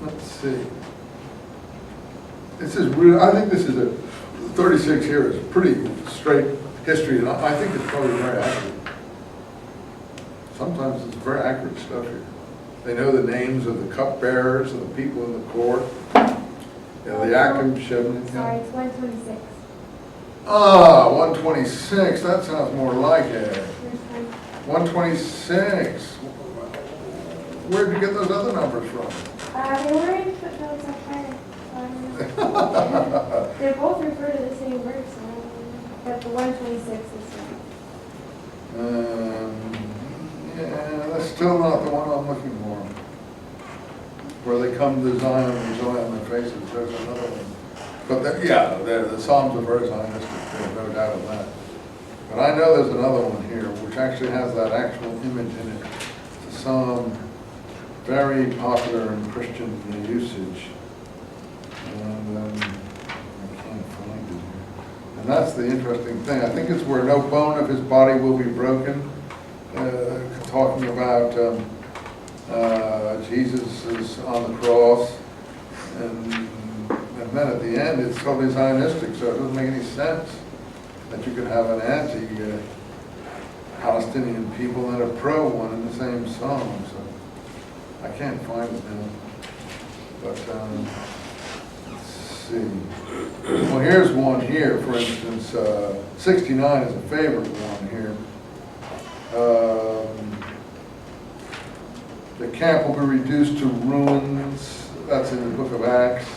Let's see. This is real. I think this is 36 here is pretty straight history, and I think it's probably very accurate. Sometimes it's very accurate stuff here. They know the names of the cupbearers and the people in the court. The Akim, Shebna. Sorry, it's 126. 126. That sounds more like it. 126. Where'd you get those other numbers from? They were in footnotes up there. They both refer to the same verse, but the 126 is yeah, that's still not the one I'm looking for. Where they come to Zion and joy on their faces. There's another one. But the Psalms are very Zionistic. There's no doubt of that. But I know there's another one here which actually has that actual image in it. It's a psalm very popular in Christian usage. And I can't find it here. And that's the interesting thing. I think it's where no bone of his body will be broken. Talking about Jesus is on the cross. And then at the end it's totally Zionistic, so it doesn't make any sense that you could have an anti-Palestinian people and a pro one in the same song. So I can't find it now. But let's see. Well, here's one here, for instance. 69 is a favorite one here. The camp will be reduced to ruins. That's in the book of Acts.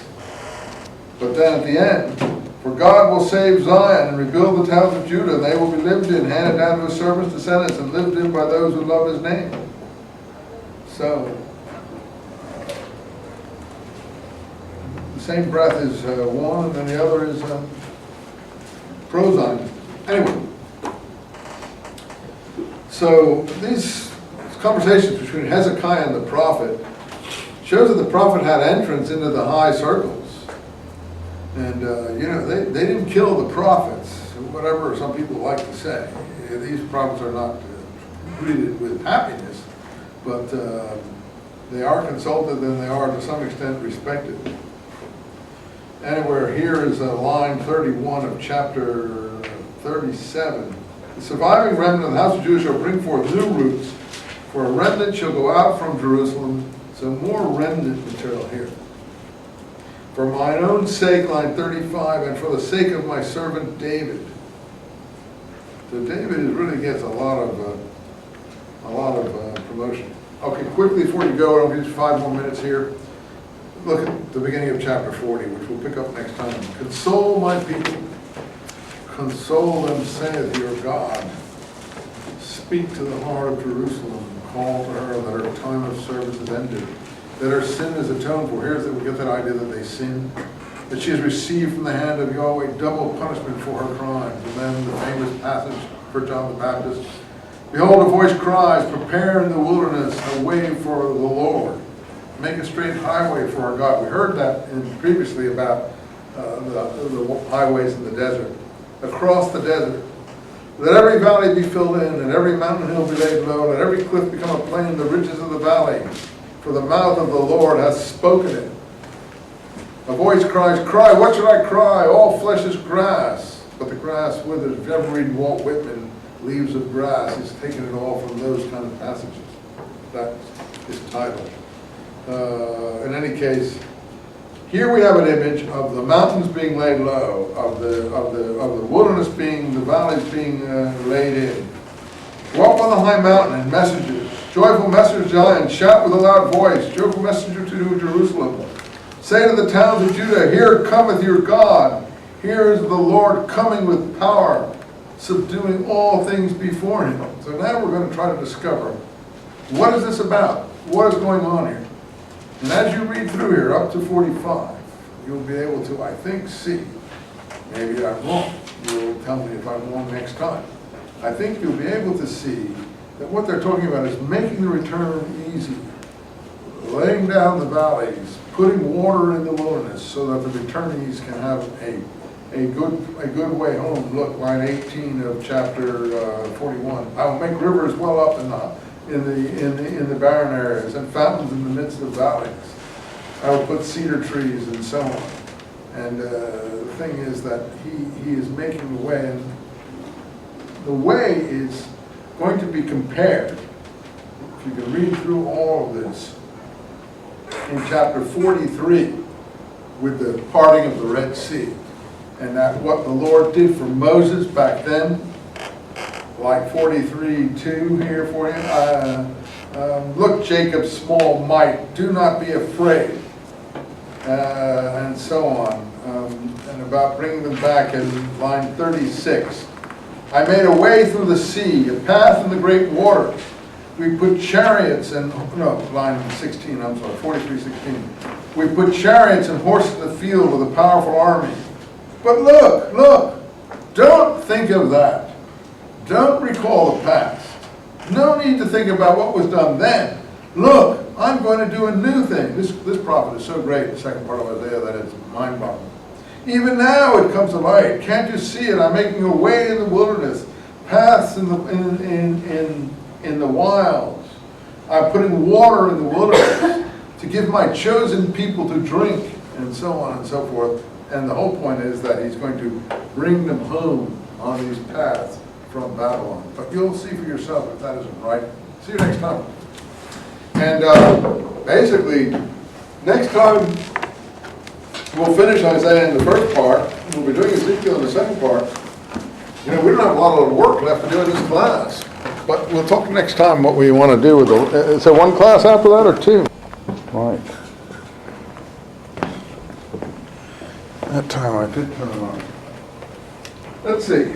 But then at the end, for God will save Zion and rebuild the towns of Judah, and they will be lived in, handed down to his servants' descendants, and lived in by those who love his name. So, the same breath is one, and then the other is pro-Zion. Anyway, so these conversations between Hezekiah and the prophet shows that the prophet had entrance into the high circles. And, they didn't kill the prophets, whatever some people like to say. These prophets are not greeted with happiness, but they are consulted and they are to some extent respected. Anywhere here is line 31 of chapter 37. The surviving remnant of the house of Judah shall bring forth new roots, for a remnant shall go out from Jerusalem. So more remnant material here. For mine own sake, line 35, and for the sake of my servant David. So David really gets a lot of promotion. Okay, quickly before you go, I'll give you 5 more minutes here. Look at the beginning of chapter 40, which we'll pick up next time. Console my people. Console them, saith your God. Speak to the heart of Jerusalem. Call to her that her time of service is ended, that her sin is atoned for. Here's that we get that idea that they sin, that she has received from the hand of Yahweh double punishment for her crimes. And then the famous passage for John the Baptist. Behold, a voice cries, prepare in the wilderness a way for the Lord. Make a straight highway for our God. We heard that previously about the highways in the desert. Across the desert. Let every valley be filled in, and every mountain hill be laid low, let every cliff become a plain, the ridges of the valley. For the mouth of the Lord hath spoken it. A voice cries, cry, what should I cry? All flesh is grass, but the grass withers. If you ever read Walt Whitman, leaves of grass. He's taken it all from those kind of passages. That's his title. In any case, here we have an image of the mountains being laid low, of the wilderness being, the valleys being laid in. Go up on the high mountain and messages. Joyful message Zion, shout with a loud voice. Joyful messenger to Jerusalem. Say to the towns of Judah, here cometh your God. Here is the Lord coming with power, subduing all things before him. So now we're going to try to discover, what is this about? What is going on here? And as you read through here, up to 45, you'll be able to, I think, see. Maybe I'm wrong. You'll tell me if I'm wrong next time. I think you'll be able to see that what they're talking about is making the return easy, laying down the valleys, putting water in the wilderness so that the returnees can have a good way home. Look, line 18 of chapter 41. I will make rivers well up in the barren areas and fountains in the midst of valleys. I will put cedar trees and so on. And the thing is that he is making the way, and the way is going to be compared, if you can read through all of this, in chapter 43 with the parting of the Red Sea. And that what the Lord did for Moses back then, like 43:2 here for him. Look, Jacob's small might, do not be afraid. And so on. And about bringing them back in line 36. I made a way through the sea, a path in the great waters. We put chariots and, no, line 16, I'm sorry, 43:16. We put chariots and horses in the field with a powerful army. But look, don't think of that. Don't recall the past. No need to think about what was done then. Look, I'm going to do a new thing. This prophet is so great, the second part of Isaiah, that it's mind-boggling. Even now it comes to light. Can't you see it? I'm making a way in the wilderness, paths in the wilds. I'm putting water in the wilderness to give my chosen people to drink, and so on and so forth. And the whole point is that he's going to bring them home on these paths from Babylon. But you'll see for yourself if that isn't right. See you next time. And basically, next time we'll finish Isaiah in the first part. We'll be doing Ezekiel in the second part. You know, we don't have a lot of work left to do in this class. But we'll talk next time what we want to do with the... Is there one class after that or two? Right. That time I did turn it on. Let's see.